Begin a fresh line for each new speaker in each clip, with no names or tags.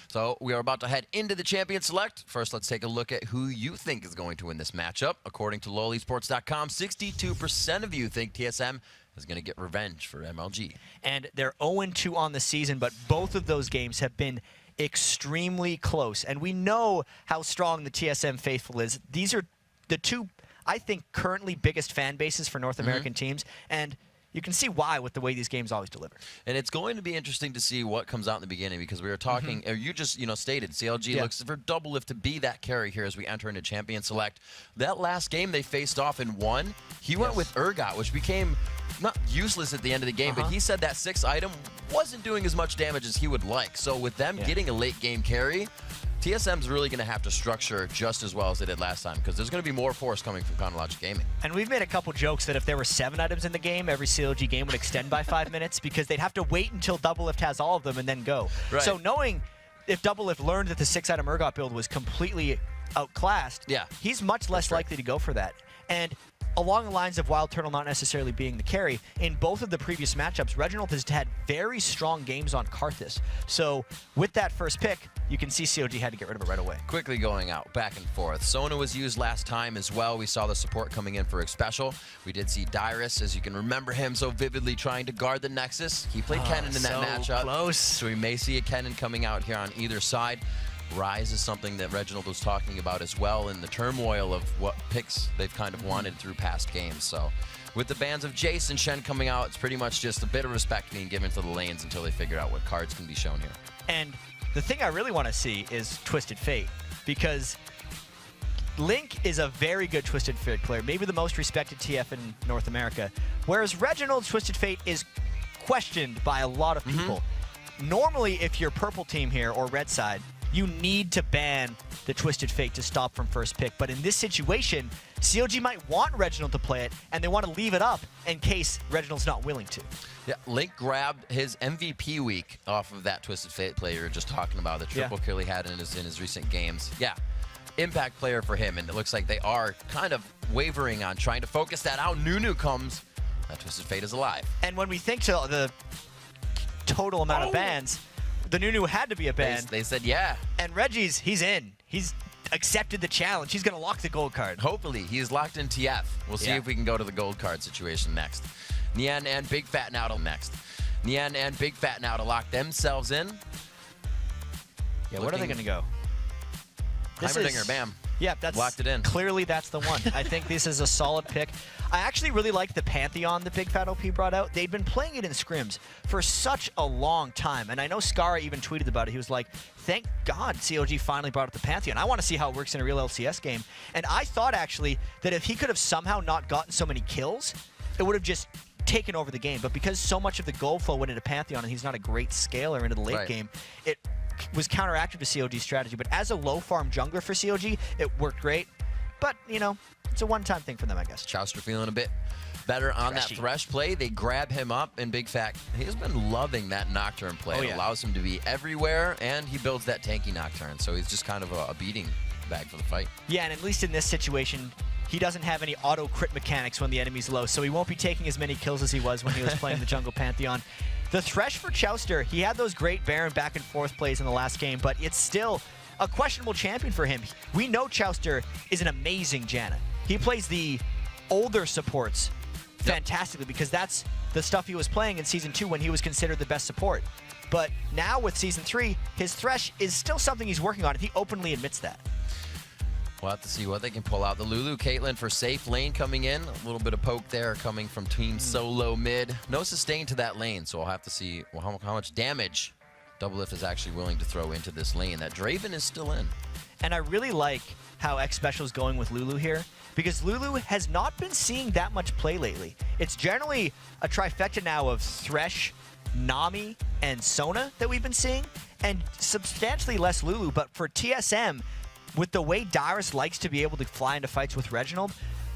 So we are about to head into the Champion Select. First, let's take a look at who you think is going to win this matchup. According to LowEsports.com, 62% of you think TSM is going to get revenge for MLG.
And they're 0-2 on the season, but both of those games have been extremely close. And we know how strong the TSM faithful is. These are the two, I think, currently biggest fan bases for North American teams. And you can see why with the way these games always deliver.
And it's going to be interesting to see what comes out in the beginning, because we were talking, or you just stated, CLG looks for Doublelift to be that carry here as we enter into Champion Select. That last game they faced off and won, he went with Urgot, which became not useless at the end of the game, but he said that 6th item wasn't doing as much damage as he would like. So with them getting a late game carry, TSM's really going to have to structure just as well as they did last time, because there's going to be more force coming from Chronologic Gaming.
And we've made a couple jokes that if there were 7 items in the game, every CLG game would extend by 5 minutes, because they'd have to wait until Doublelift has all of them and then go.
Right.
So knowing if Doublelift learned that the 6-item Urgot build was completely outclassed, he's much less likely to go for that. And along the lines of Wild Turtle not necessarily being the carry, in both of the previous matchups, Reginald has had very strong games on Karthus. So with that first pick, you can see COG had to get rid of it right away.
Quickly going out, back and forth. Sona was used last time as well. We saw the support coming in for Special. We did see Dyrus, as you can remember him so vividly, trying to guard the Nexus. He played Kennen in that matchup.
Close.
So we may see a Kennen coming out here on either side. Rise is something that Reginald was talking about as well in the turmoil of what picks they've kind of wanted through past games. So with the bans of Jace and Shen coming out, it's pretty much just a bit of respect being given to the lanes until they figure out what cards can be shown here.
And the thing I really want to see is Twisted Fate, because Link is a very good Twisted Fate player, maybe the most respected TF in North America, whereas Reginald's Twisted Fate is questioned by a lot of people. Normally, if you're purple team here or red side, you need to ban the Twisted Fate to stop from first pick. But in this situation, CLG might want Reginald to play it, and they want to leave it up in case Reginald's not willing to.
Yeah, Link grabbed his MVP week off of that Twisted Fate player you were just talking about, the triple kill he had in his recent games. Yeah, impact player for him, and it looks like they are kind of wavering on trying to focus that out. Nunu comes, that Twisted Fate is alive.
And when we think to the total amount of bans, the Nunu had to be a ban.
They said, yeah.
And Reggie's, he's in. He's accepted the challenge. He's going to lock the gold card.
Hopefully. He's locked in TF. We'll see if we can go to the gold card situation next. Nian and Big Fat now to next. Nian and Big Fat now to lock themselves in.
Yeah, where are they going to go?
Heimerdinger, bam.
Yeah, that's
locked it in.
Clearly, that's the one. I think this is a solid pick. I actually really like the Pantheon that Big Fat OP brought out. They'd been playing it in scrims for such a long time, and I know Skara even tweeted about it. He was like, thank God COG finally brought up the Pantheon. I want to see how it works in a real LCS game. And I thought, actually, that if he could have somehow not gotten so many kills, it would have just taken over the game. But because so much of the gold flow went into Pantheon, and he's not a great scaler into the late game, it was counteractive to COG's strategy. But as a low farm jungler for COG, it worked great. But, you know, it's a one-time thing for them, I guess.
Chouster feeling a bit better on that Thresh play. They grab him up, and Big Fat, he's been loving that Nocturne play. It allows him to be everywhere, and he builds that tanky Nocturne. So he's just kind of a beating bag for the fight. Yeah,
and at least in this situation, he doesn't have any auto crit mechanics when the enemy's low, so he won't be taking as many kills as he was when he was playing the Jungle Pantheon. The Thresh for Chouster, he had those great Baron back and forth plays in the last game, but it's still a questionable champion for him. We know Chouster is an amazing Janna. He plays the older supports fantastically because that's the stuff he was playing in Season 2 when he was considered the best support. But now with Season 3, his Thresh is still something he's working on, and he openly admits that.
We'll have to see what they can pull out. The Lulu Caitlyn for safe lane coming in. A little bit of poke there coming from Team Solo mid. No sustain to that lane, so we'll have to see how much damage Doublelift is actually willing to throw into this lane. That Draven is still in.
And I really like how X Special is going with Lulu here, because Lulu has not been seeing that much play lately. It's generally a trifecta now of Thresh, Nami, and Sona that we've been seeing, and substantially less Lulu. But for TSM, with the way Dyrus likes to be able to fly into fights with Reginald,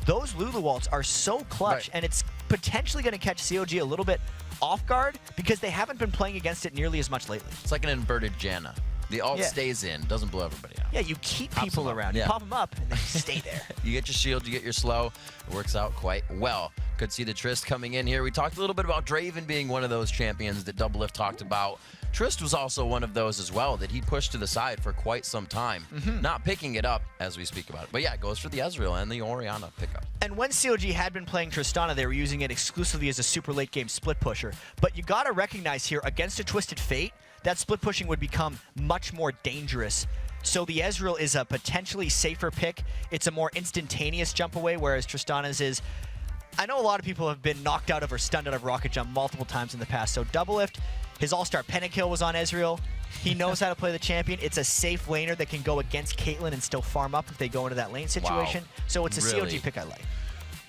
those Lulu ults are so clutch, and it's potentially going to catch COG a little bit off guard because they haven't been playing against it nearly as much lately.
It's like an inverted Janna. The ult stays in, doesn't blow everybody out.
Yeah, you keep people around. You pop them up, and they stay there.
You get your shield, you get your slow. It works out quite well. Could see the Trist coming in here. We talked a little bit about Draven being one of those champions that Doublelift talked about. Trist was also one of those as well that he pushed to the side for quite some time, not picking it up as we speak about it. But yeah, it goes for the Ezreal and the Orianna pickup.
And when CLG had been playing Tristana, they were using it exclusively as a super late game split pusher. But you gotta recognize here, against a Twisted Fate, that split pushing would become much more dangerous. So the Ezreal is a potentially safer pick. It's a more instantaneous jump away, whereas Tristana's is... I know a lot of people have been knocked out of or stunned out of Rocket Jump multiple times in the past. So Doublelift, his all-star pentakill was on Ezreal. He knows how to play the champion. It's a safe laner that can go against Caitlyn and still farm up if they go into that lane situation. Wow. So it's a CLG pick I like.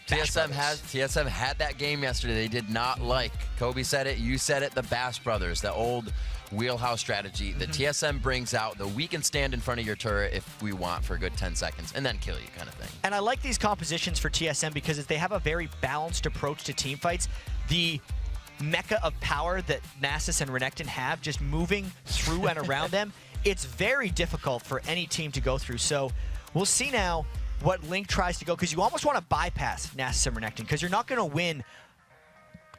TSM had that game yesterday. They did not like. Kobe said it. You said it. The Bash Brothers, the old wheelhouse strategy that TSM brings out. That we can stand in front of your turret if we want for a good 10 seconds and then kill you, kind of thing.
And I like these compositions for TSM because they have a very balanced approach to team fights. The mecha of power that Nasus and Renekton have, just moving through and around them, it's very difficult for any team to go through. So we'll see now what Link tries to go, because you almost want to bypass Nasus and Renekton, because you're not going to win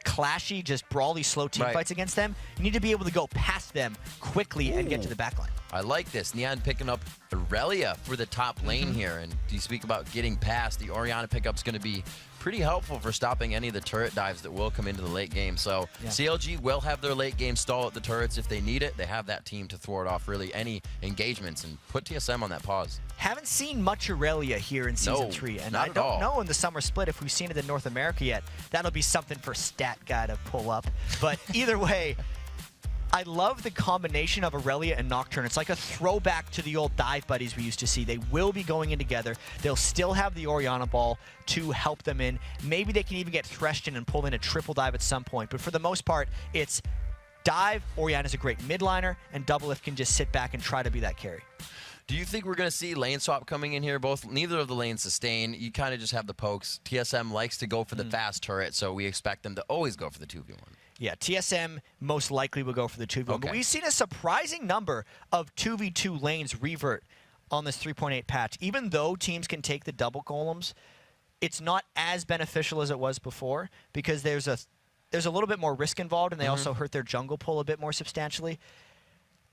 clashy, just brawly, slow team fights against them. You need to be able to go past them quickly and get to the backline.
I like this. Neon picking up Aurelia for the top lane here. And you speak about getting past. The Orianna pickup's going to be pretty helpful for stopping any of the turret dives that will come into the late game. So CLG will have their late game stall at the turrets if they need it. They have that team to thwart off really any engagements and put TSM on that pause.
Haven't seen much Aurelia here in Season 3, and I don't know in the summer split if we've seen it in North America yet. That'll be something for Stat Guy to pull up. But either way, I love the combination of Aurelia and Nocturne. It's like a throwback to the old dive buddies we used to see. They will be going in together. They'll still have the Orianna ball to help them in. Maybe they can even get threshed in and pull in a triple dive at some point. But for the most part, it's dive, Orianna's a great midliner, and Doublelift can just sit back and try to be that carry.
Do you think we're going to see lane swap coming in here? Neither of the lanes sustain. You kind of just have the pokes. TSM likes to go for the fast turret, so we expect them to always go for the 2v1.
Yeah, TSM most likely will go for the 2v1. But we've seen a surprising number of 2v2 lanes revert on this 3.8 patch. Even though teams can take the double golems, it's not as beneficial as it was before because there's a little bit more risk involved, and they also hurt their jungle pull a bit more substantially.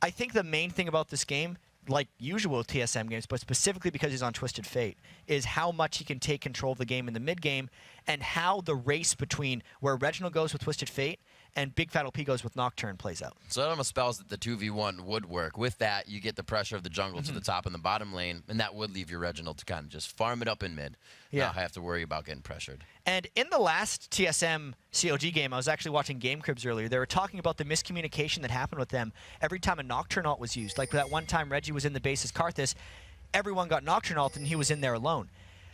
I think the main thing about this game, like usual TSM games, but specifically because he's on Twisted Fate, is how much he can take control of the game in the mid game and how the race between where Reginald goes with Twisted Fate and Big Fat OP goes with Nocturne plays out.
So that almost spells that the 2v1 would work. With that, you get the pressure of the jungle to the top and the bottom lane, and that would leave your Reginald to kind of just farm it up in mid. Not have to worry about getting pressured.
And in the last TSM CLG game, I was actually watching Game Cribs earlier. They were talking about the miscommunication that happened with them every time a Nocturne ult was used. Like that one time Reggie was in the base as Karthus, everyone got Nocturne ult and he was in there alone.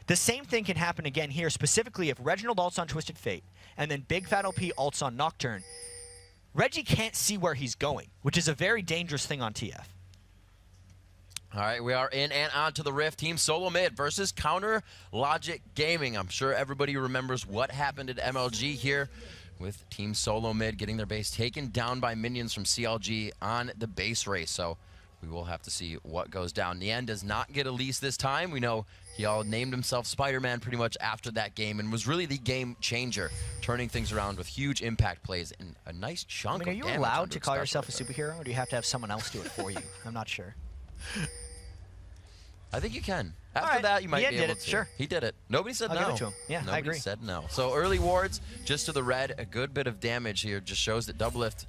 The same thing can happen again here, specifically if Reginald ults on Twisted Fate and then Big Fat OP ults on Nocturne. Reggie can't see where he's going, which is a very dangerous thing on TF.
All right, we are in and on to the Rift. Team Solo Mid versus Counter Logic Gaming. I'm sure everybody remembers what happened at MLG here with Team Solo Mid getting their base taken down by minions from CLG on the base race. So we will have to see what goes down. Nien does not get Elise this time. We know he all named himself Spider-Man pretty much after that game and was really the game changer, turning things around with huge impact plays and a nice chunk of damage.
Are you allowed to call yourself a superhero, or do you have to have someone else do it for you? I'm not sure.
I think you can. After that, you might be able to.
Sure.
He did it. Nobody said no.
I'll give it to him. Yeah, I agree.
Nobody said no. So early wards, just to the red, a good bit of damage here. Just shows that Doublelift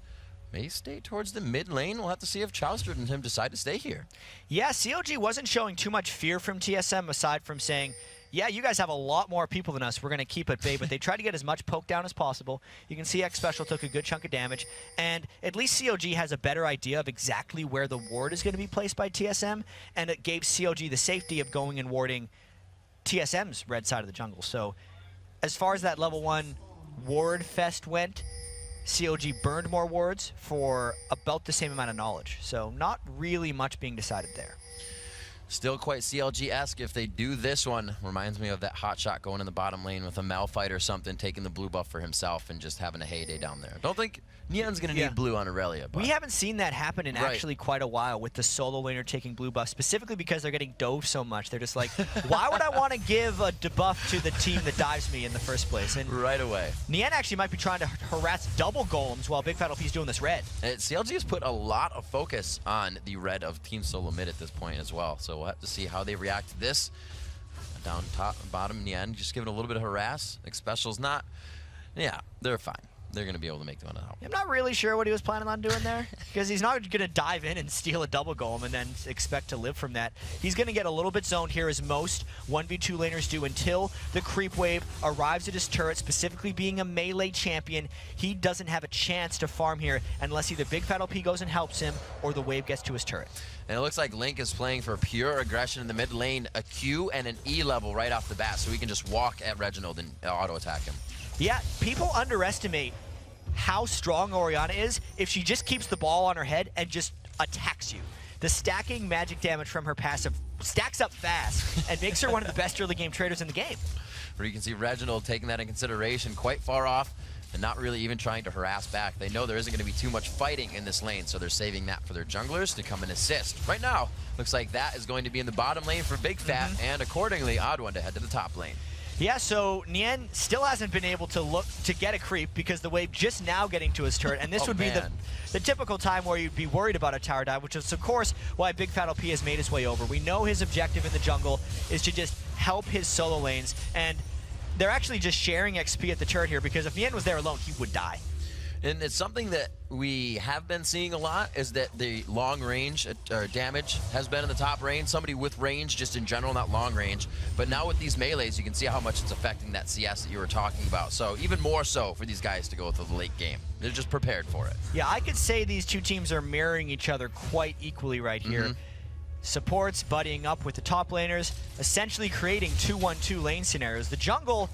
may stay towards the mid lane. We'll have to see if Chowster and him decide to stay here.
Yeah, CLG wasn't showing too much fear from TSM aside from saying, yeah, you guys have a lot more people than us. We're going to keep at bay, but they tried to get as much poke down as possible. You can see X Special took a good chunk of damage, and at least CLG has a better idea of exactly where the ward is going to be placed by TSM, and it gave CLG the safety of going and warding TSM's red side of the jungle. So as far as that level 1 ward fest went, CLG burned more wards for about the same amount of knowledge. So not really much being decided there.
Still quite CLG-esque if they do this one. Reminds me of that hot shot going in the bottom lane with a Malphite or something, taking the blue buff for himself and just having a heyday down there. Don't think Neon's going to need blue on Aurelia. But.
We haven't seen that happen in actually quite a while with the solo laner taking blue buff, specifically because they're getting dove so much. They're just like, why would I want to give a debuff to the team that dives me in the first place? And
right away.
Nien actually might be trying to harass double golems while Big Fat OP's doing this red.
And CLG has put a lot of focus on the red of Team Solo mid at this point as well. So we'll have to see how they react to this. Down top, bottom, Nien, just giving a little bit of harass. Special's not. Yeah, they're fine. They're going to be able to make the one out.
I'm not really sure what he was planning on doing there, because he's not going to dive in and steal a double golem and then expect to live from that. He's going to get a little bit zoned here, as most 1v2 laners do, until the creep wave arrives at his turret. Specifically being a melee champion, he doesn't have a chance to farm here unless either Big Fat OP goes and helps him or the wave gets to his turret.
And it looks like Link is playing for pure aggression in the mid lane, a Q and an E level right off the bat, so he can just walk at Reginald and auto-attack him.
Yeah, people underestimate how strong Orianna is if she just keeps the ball on her head and just attacks you. The stacking magic damage from her passive stacks up fast and makes her one of the best early game traders in the game.
Where you can see Reginald taking that in consideration, quite far off and not really even trying to harass back. They know there isn't going to be too much fighting in this lane, so they're saving that for their junglers to come and assist. Right now, looks like that is going to be in the bottom lane for Big Fat, and accordingly, Odd One to head to the top lane.
Yeah, so Nien still hasn't been able to look to get a creep because the wave just now getting to his turret, and this would be the typical time where you'd be worried about a tower dive, which is of course why Big Fat OP has made his way over. We know his objective in the jungle is to just help his solo lanes, and they're actually just sharing XP at the turret here, because if Nien was there alone, he would die.
And it's something that we have been seeing a lot, is that the long range damage has been in the top range. Somebody with range just in general, not long range. But now with these melees, you can see how much it's affecting that CS that you were talking about. So even more so for these guys to go to the late game. They're just prepared for it.
Yeah, I could say these two teams are mirroring each other quite equally right here. Supports buddying up with the top laners, essentially creating 2-1-2 lane scenarios. The jungle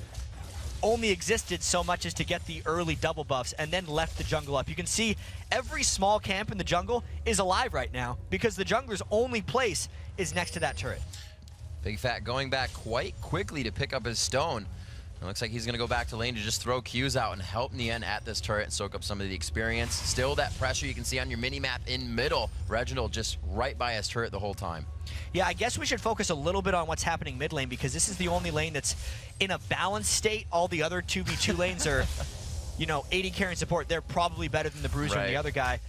only existed so much as to get the early double buffs and then left the jungle up. You can see every small camp in the jungle is alive right now because the jungler's only place is next to that turret.
Big Fat going back quite quickly to pick up his stone. It looks like he's going to go back to lane to just throw Qs out and help Nien at this turret and soak up some of the experience. Still that pressure you can see on your mini-map in middle. Reginald just right by his turret the whole time.
Yeah, I guess we should focus a little bit on what's happening mid lane, because this is the only lane that's in a balanced state. All the other 2v2 lanes are, you know, 80 carrying support. They're probably better than the Bruiser and the other guy.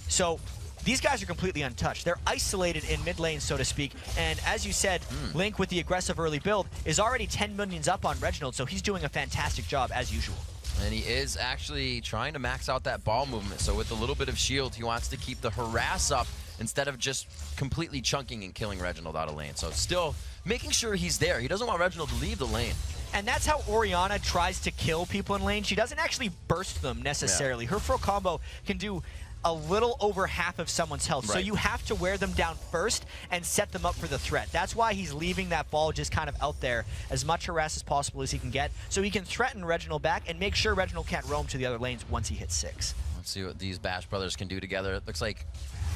So these guys are completely untouched. They're isolated in mid lane, so to speak. And as you said, Link with the aggressive early build is already 10 minions up on Reginald, so he's doing a fantastic job as usual.
And he is actually trying to max out that ball movement. So with a little bit of shield, he wants to keep the harass up instead of just completely chunking and killing Reginald out of lane. So still making sure he's there. He doesn't want Reginald to leave the lane.
And that's how Orianna tries to kill people in lane. She doesn't actually burst them necessarily. Her full combo can do a little over half of someone's health. So you have to wear them down first and set them up for the threat. That's why he's leaving that ball just kind of out there, as much harass as possible as he can get, so he can threaten Reginald back and make sure Reginald can't roam to the other lanes once he hits 6.
Let's see what these Bash brothers can do together. It looks like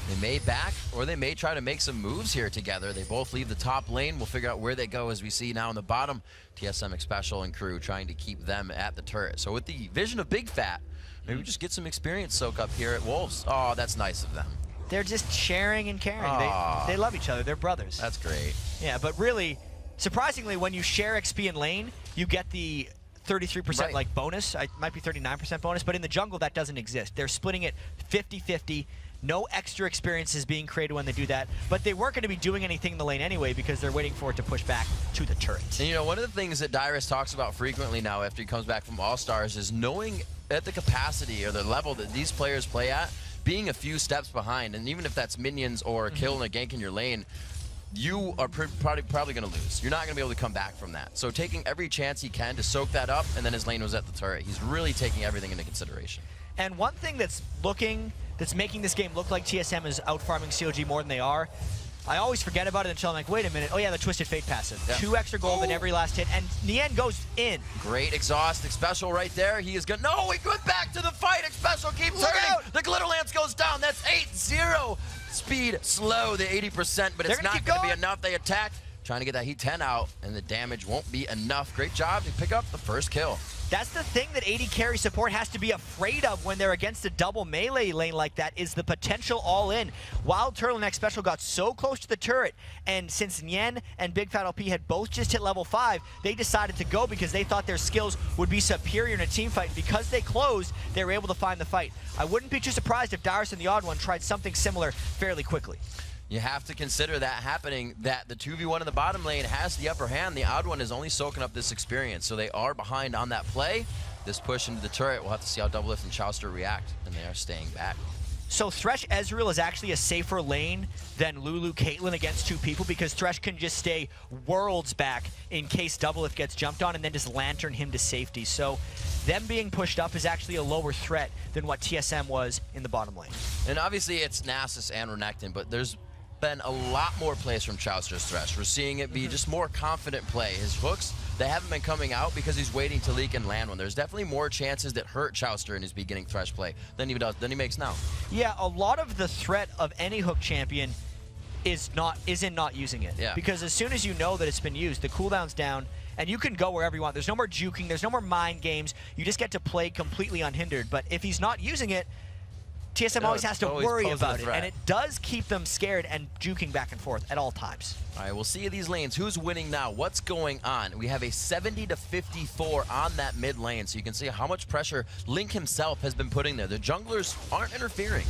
they may back, or they may try to make some moves here together. They both leave the top lane. We'll figure out where they go as we see now in the bottom. TSM Special and crew trying to keep them at the turret. So with the vision of Big Fat, maybe we just get some experience soak up here at Wolves. Oh, that's nice of them.
They're just sharing and caring. They love each other. They're brothers.
That's great.
Yeah, but really, surprisingly, when you share XP in lane, you get the 33% like bonus. It might be 39% bonus, but in the jungle, that doesn't exist. They're splitting it 50-50. No extra experience is being created when they do that, but they weren't going to be doing anything in the lane anyway because they're waiting for it to push back to the turret.
And you know, one of the things that Dyrus talks about frequently now after he comes back from All-Stars is knowing at the capacity or the level that these players play at, being a few steps behind, and even if that's minions or a kill and a gank in your lane, you are probably going to lose. You're not going to be able to come back from that. So taking every chance he can to soak that up, and then his lane was at the turret. He's really taking everything into consideration. And
one thing that's making this game look like TSM is out-farming COG more than they are, I always forget about it until I'm like, wait a minute, oh yeah, the Twisted Fate passive. Yeah. 2 extra gold in every last hit, and Nien goes in.
Great exhaust, Special right there. He is gonna, no, he went back to the fight. Special keeps turning. The Glitter Lance goes down. That's 8-0 speed, slow, the 80%, but it's
gonna
not
keep
going to be
going.
enough. They attack, trying to get that Heat 10 out, and the damage won't be enough. Great job to pick up the first kill.
That's the thing that AD carry support has to be afraid of when they're against a double melee lane like that, is the potential all-in. Wild Turtle Next Special got so close to the turret, and since Nyen and Big Fat LP had both just hit level 5, they decided to go because they thought their skills would be superior in a team fight. Because they closed, they were able to find the fight. I wouldn't be too surprised if Dyrus and the Odd One tried something similar fairly quickly.
You have to consider that happening, that the 2v1 in the bottom lane has the upper hand. The Odd One is only soaking up this experience, so they are behind on that play. This push into the turret, we'll have to see how Doublelift and Chowster react, and they are staying back.
So Thresh Ezreal is actually a safer lane than Lulu Caitlyn against two people, because Thresh can just stay worlds back in case Doublelift gets jumped on and then just lantern him to safety. So them being pushed up is actually a lower threat than what TSM was in the bottom lane.
And obviously it's Nasus and Renekton, but there's been a lot more plays from Chowster's Thresh. We're seeing it be just more confident play. His hooks, they haven't been coming out because he's waiting to leak and land one. There's definitely more chances that hurt Chowster in his beginning Thresh play than he makes now.
Yeah, a lot of the threat of any hook champion is in not using it.
Yeah.
Because as soon as you know that it's been used, the cooldown's down, and you can go wherever you want. There's no more juking, there's no more mind games. You just get to play completely unhindered. But if he's not using it, TSM always has to worry about it, and it does keep them scared and juking back and forth at all times.
All right, we'll see these lanes. Who's winning now? What's going on? We have a 70-54 on that mid lane, so you can see how much pressure Link himself has been putting there. The junglers aren't interfering.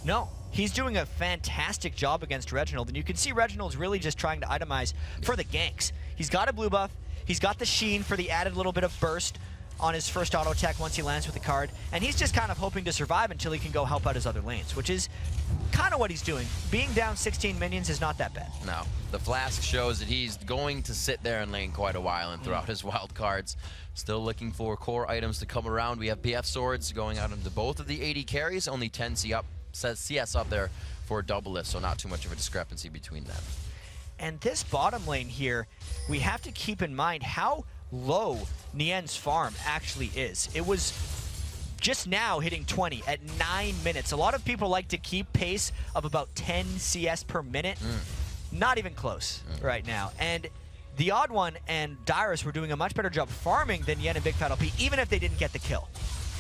No, he's doing a fantastic job against Reginald, and you can see Reginald's really just trying to itemize for the ganks. He's got a blue buff, he's got the Sheen for the added little bit of burst on his first auto attack once he lands with the card, and he's just kind of hoping to survive until he can go help out his other lanes, which is kind of what he's doing. Being down 16 minions is not that bad.
No, the flask shows that he's going to sit there and lane quite a while and throw out his wild cards. Still looking for core items to come around. We have BF swords going out into both of the AD carries, only 10 CS up there for Doublelift, so not too much of a discrepancy between them.
And this bottom lane here, we have to keep in mind how low Nyen's farm actually is. It was just now hitting 20 at 9 minutes. A lot of people like to keep pace of about 10 CS per minute. Not even close right now. And the Odd One and Dyrus were doing a much better job farming than Nyen and Big Fat LP, even if they didn't get the kill.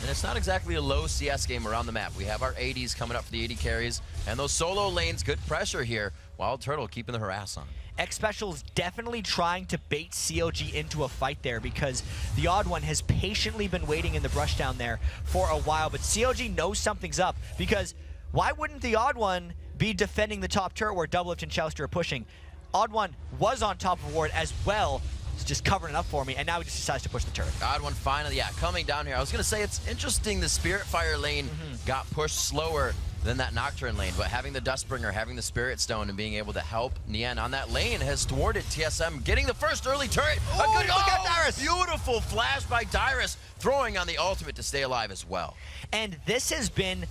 And it's not exactly a low CS game around the map. We have our 80s coming up for the 80 carries, and those solo lanes, good pressure here. Wild Turtle keeping the harass on.
X Special is definitely trying to bait CLG into a fight there, because the Odd One has patiently been waiting in the brush down there for a while, but CLG knows something's up, because why wouldn't the Odd One be defending the top turret where Doublelift and Chowster are pushing? Odd One was on top of ward as well, just covering it up for me, and now he just decides to push the turret.
Odd One finally, coming down here. I was going to say it's interesting the Spirit Fire lane got pushed slower than that Nocturne lane, but having the Dustbringer, having the Spirit Stone, and being able to help Nyen on that lane has thwarted TSM getting the first early turret.
Oh, look at Dyrus!
Beautiful flash by Dyrus, throwing on the ultimate to stay alive as well.
And this has been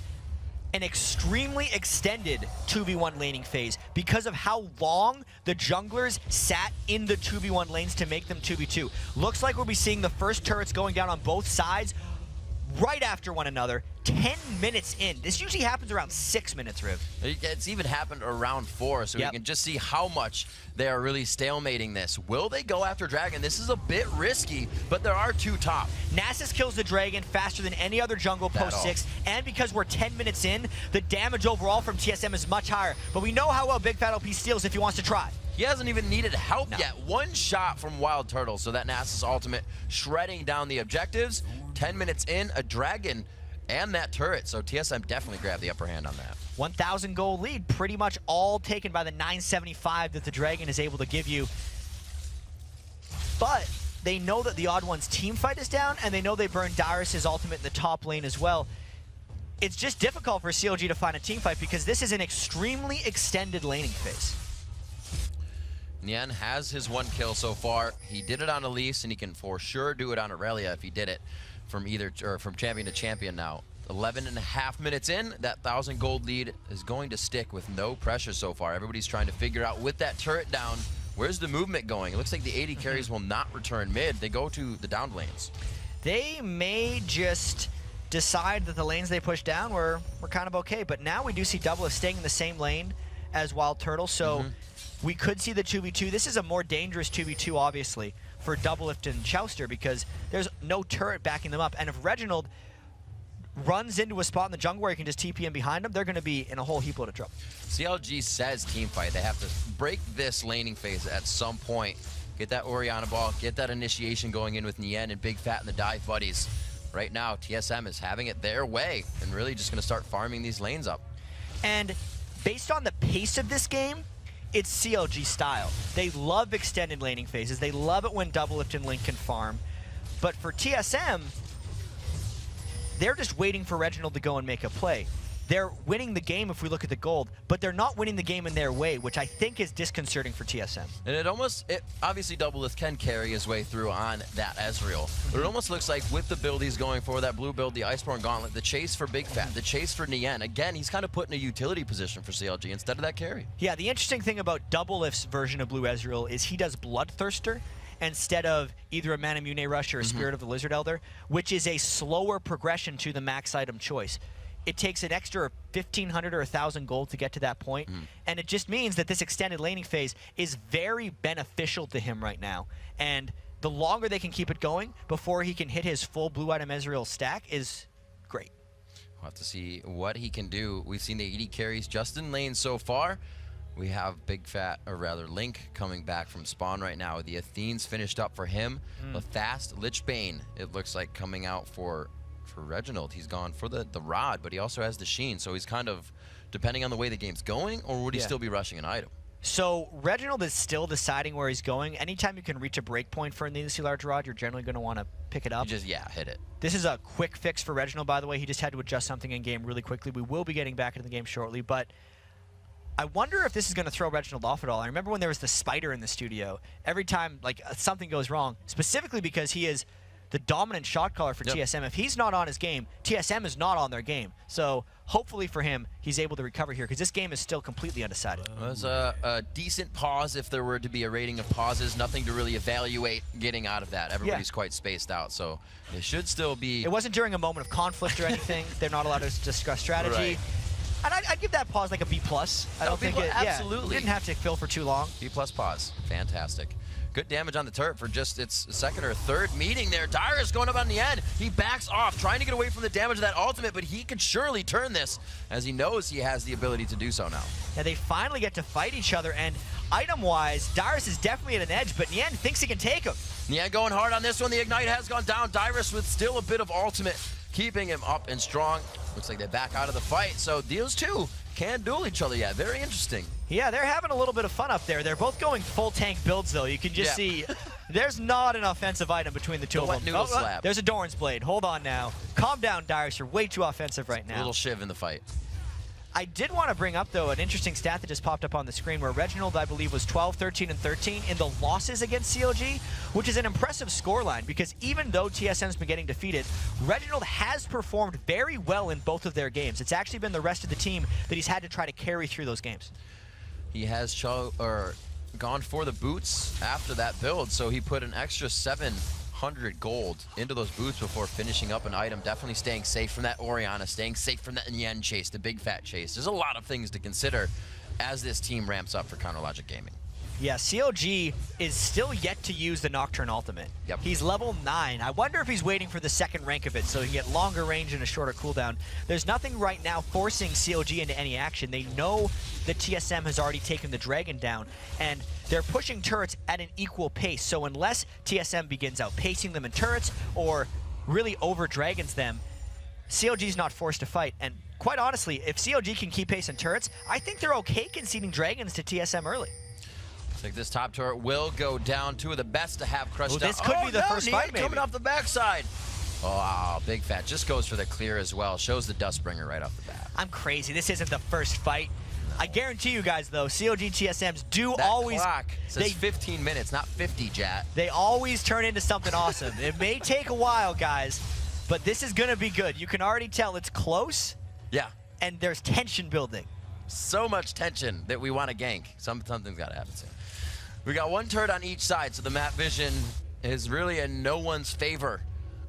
an extremely extended 2v1 laning phase because of how long the junglers sat in the 2v1 lanes to make them 2v2. Looks like we'll be seeing the first turrets going down on both sides right after one another, 10 minutes in. This usually happens around 6 minutes, Riv.
It's even happened around 4, so you can just see how much they are really stalemating this. Will they go after Dragon? This is a bit risky, but there are two top.
Nasus kills the Dragon faster than any other jungle post 6, and because we're 10 minutes in, the damage overall from TSM is much higher. But we know how well Big Fat LP steals if he wants to try.
He hasn't even needed help yet. One shot from Wild Turtle, so that Nasus ultimate shredding down the objectives. 10 minutes in, a Dragon and that turret, so TSM definitely grabbed the upper hand on that.
1,000 gold lead, pretty much all taken by the 975 that the Dragon is able to give you. But they know that the Odd One's team fight is down, and they know they burned Dyrus' ultimate in the top lane as well. It's just difficult for CLG to find a team fight because this is an extremely extended laning phase.
Nyen has his 1 kill so far. He did it on Elise, and he can for sure do it on Aurelia if he did it from champion to champion now. 11.5 minutes in, that 1,000 gold lead is going to stick with no pressure so far. Everybody's trying to figure out with that turret down, where's the movement going? It looks like the 80 carries will not return mid. They go to the down lanes.
They may just decide that the lanes they pushed down were kind of okay. But now we do see Doublelift staying in the same lane as Wild Turtle, so we could see the 2v2. This is a more dangerous 2v2, obviously, for Doublelift and Chowster because there's no turret backing them up. And if Reginald runs into a spot in the jungle where he can just TP in behind him, they're going to be in a whole heap load of trouble.
CLG says team fight. They have to break this laning phase at some point. Get that Orianna ball, get that initiation going in with Nien and Big Fat and the dive buddies. Right now, TSM is having it their way and really just going to start farming these lanes up.
And based on the pace of this game, it's CLG style. They love extended laning phases. They love it when Doublelift and Link can farm. But for TSM, they're just waiting for Reginald to go and make a play. They're winning the game if we look at the gold, but they're not winning the game in their way, which I think is disconcerting for TSM.
And obviously Doublelift can carry his way through on that Ezreal, but it almost looks like with the build he's going for, that blue build, the Iceborne Gauntlet, the chase for Big Fat, the chase for Nien, again, he's kind of put in a utility position for CLG instead of that carry.
Yeah, the interesting thing about Doublelift's version of Blue Ezreal is he does Bloodthirster instead of either a Manamune Rush or a Spirit of the Lizard Elder, which is a slower progression to the max item choice. It takes an extra 1,500 or 1,000 gold to get to that point, and it just means that this extended laning phase is very beneficial to him right now. And the longer they can keep it going before he can hit his full blue item Ezreal stack is great.
We'll have to see what he can do. We've seen the AD carries just in lane so far. We have Big Fat, or rather Link, coming back from spawn right now. The Athene's finished up for him. The fast Lich Bane, it looks like, coming out for Reginald. He's gone for the rod, but he also has the Sheen, so he's kind of, depending on the way the game's going, or would he still be rushing an item?
So Reginald is still deciding where he's going. Anytime you can reach a break point for an Needlessly Large Rod, you're generally going to want to pick it up.
You just, hit it.
This is a quick fix for Reginald, by the way. He just had to adjust something in-game really quickly. We will be getting back into the game shortly, but I wonder if this is going to throw Reginald off at all. I remember when there was the spider in the studio. Every time something goes wrong, specifically because he is the dominant shot caller for TSM. If he's not on his game, TSM is not on their game. So hopefully for him, he's able to recover here because this game is still completely undecided.
It was a decent pause if there were to be a rating of pauses. Nothing to really evaluate getting out of that. Everybody's quite spaced out, so it should still be.
It wasn't during a moment of conflict or anything. They're not allowed to discuss strategy.
Right.
And I'd give that pause like a B+. I don't think it
absolutely
didn't have to fill for too long.
B+ pause. Fantastic. Good damage on the turret for just its second or third meeting there. Dyrus going up on the end. He backs off, trying to get away from the damage of that ultimate, but he could surely turn this, as he knows he has the ability to do so now.
Now they finally get to fight each other, and item-wise, Dyrus is definitely at an edge, but Nien thinks he can take him.
Nien going hard on this one. The Ignite has gone down. Dyrus with still a bit of ultimate, keeping him up and strong. Looks like they back out of the fight, so these two can't duel each other yet. Very interesting.
Yeah, they're having a little bit of fun up there. They're both going full tank builds, though. You can just see there's not an offensive item between the two of them.
Noodle slap.
There's a Doran's Blade. Hold on now. Calm down, Dyrus. You're way too offensive right now.
A little shiv in the fight.
I did want to bring up, though, an interesting stat that just popped up on the screen where Reginald, I believe, was 12, 13, and 13 in the losses against CLG, which is an impressive scoreline because even though TSM's been getting defeated, Reginald has performed very well in both of their games. It's actually been the rest of the team that he's had to try to carry through those games.
He has gone for the boots after that build, so he put an extra 700 gold into those boots before finishing up an item. Definitely staying safe from that Orianna, staying safe from that Nien chase, the Big Fat chase. There's a lot of things to consider as this team ramps up for Counterlogic Gaming.
Yeah, CLG is still yet to use the Nocturne ultimate.
Yep.
He's level 9. I wonder if he's waiting for the second rank of it so he can get longer range and a shorter cooldown. There's nothing right now forcing CLG into any action. They know that TSM has already taken the Dragon down, and they're pushing turrets at an equal pace. So unless TSM begins outpacing them in turrets or really over-dragons them, CLG's not forced to fight. And quite honestly, if CLG can keep pace in turrets, I think they're okay conceding dragons to TSM early.
Like this top turret will go down. Two of the best to have crushed down.
This could be the first fight, maybe.
Coming off the backside. Oh, wow, Big Fat just goes for the clear as well. Shows the Dustbringer right off the bat.
I'm crazy. This isn't the first fight. I guarantee you guys, though, CLG TSMs do
that
always...
clock says 15 minutes, not 50, Jat.
They always turn into something awesome. It may take a while, guys, but this is going to be good. You can already tell it's close.
Yeah.
And there's tension building.
So much tension that we want to gank. Something's got to happen soon. We got one turret on each side, so the map vision is really in no one's favor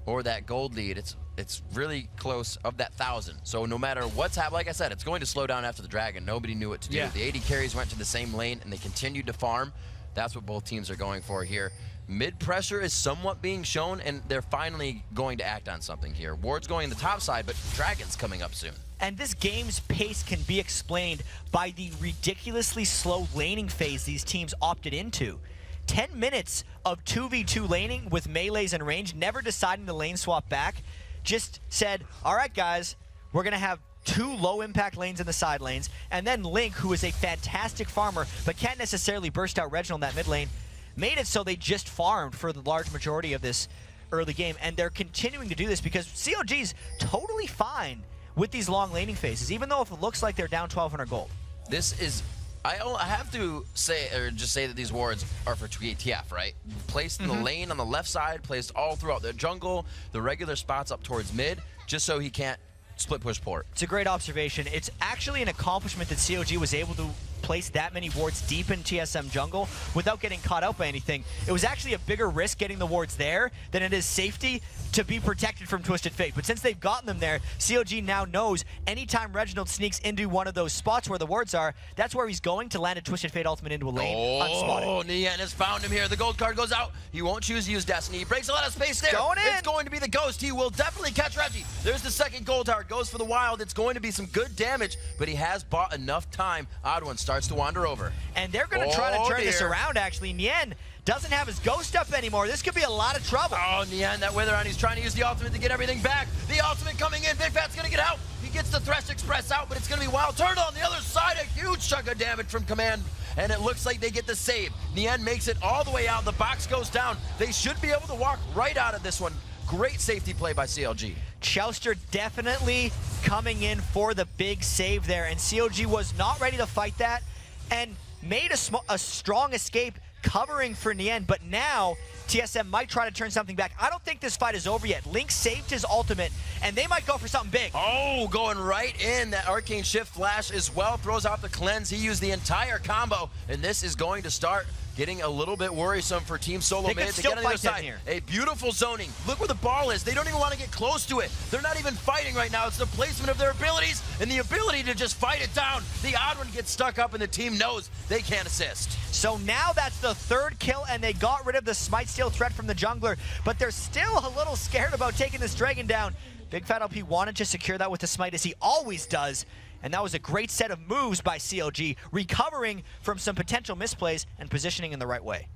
or that gold lead. It's it's really close of that 1,000. So no matter what's happened, like I said, it's going to slow down after the Dragon. Nobody knew what to do.
Yeah.
The AD carries went to the same lane, and they continued to farm. That's what both teams are going for here. Mid pressure is somewhat being shown, and they're finally going to act on something here. Ward's going the top side, but Dragon's coming up soon.
And this game's pace can be explained by the ridiculously slow laning phase these teams opted into. 10 minutes of 2v2 laning with melees and range, never deciding to lane swap back. Just said, all right, guys, we're going to have 2 low-impact lanes in the side lanes, and then Link, who is a fantastic farmer, but can't necessarily burst out Reginald in that mid lane, made it so they just farmed for the large majority of this early game, and they're continuing to do this because CLG's totally fine with these long laning phases, even though if it looks like they're down 1,200 gold.
This is... I have to say, or just say that these wards are for TF, right? Placed in the lane on the left side, placed all throughout the jungle, the regular spots up towards mid, just so he can't split push port.
It's a great observation. It's actually an accomplishment that COG was able to place that many wards deep in TSM jungle without getting caught out by anything. It was actually a bigger risk getting the wards there than it is safety to be protected from Twisted Fate. But since they've gotten them there, COG now knows anytime Reginald sneaks into one of those spots where the wards are, that's where he's going to land a Twisted Fate ultimate into a lane unspotted.
Oh, Nian has found him here. The gold card goes out. He won't choose to use Destiny. He breaks a lot of space there. It's going to be the Ghost. He will definitely catch Reggie. There's the second gold tower. Goes for the Wild. It's going to be some good damage, but he has bought enough time. Odd One starts to wander over.
And they're going to try to turn this around, actually. Nian doesn't have his ghost up anymore. This could be a lot of trouble.
Oh, Nian, that Wither on. He's trying to use the ultimate to get everything back. The ultimate coming in. Big Fat's going to get out. He gets the Thresh Express out, but it's going to be Wild Turtle on the other side. A huge chunk of damage from Command, and it looks like they get the save. Nian makes it all the way out. The box goes down. They should be able to walk right out of this one. Great safety play by CLG.
Chouster definitely coming in for the big save there, and COG was not ready to fight that and made a strong escape covering for Nian, but now TSM might try to turn something back. I don't think this fight is over yet. Link saved his ultimate, and they might go for something big.
Oh, going right in. That Arcane Shift flash as well. Throws out the cleanse. He used the entire combo, and this is going to start getting a little bit worrisome for Team Solo Mid to get on the other side.
Here.
A beautiful zoning. Look where the ball is. They don't even want to get close to it. They're not even fighting right now. It's the placement of their abilities and the ability to just fight it down. The Odd One gets stuck up, and the team knows they can't assist.
So now that's the third kill, and they got rid of the Smite Steal threat from the jungler, but they're still a little scared about taking this Dragon down. Big Fat LP wanted to secure that with the Smite, as he always does. And that was a great set of moves by CLG, recovering from some potential misplays and positioning in the right way.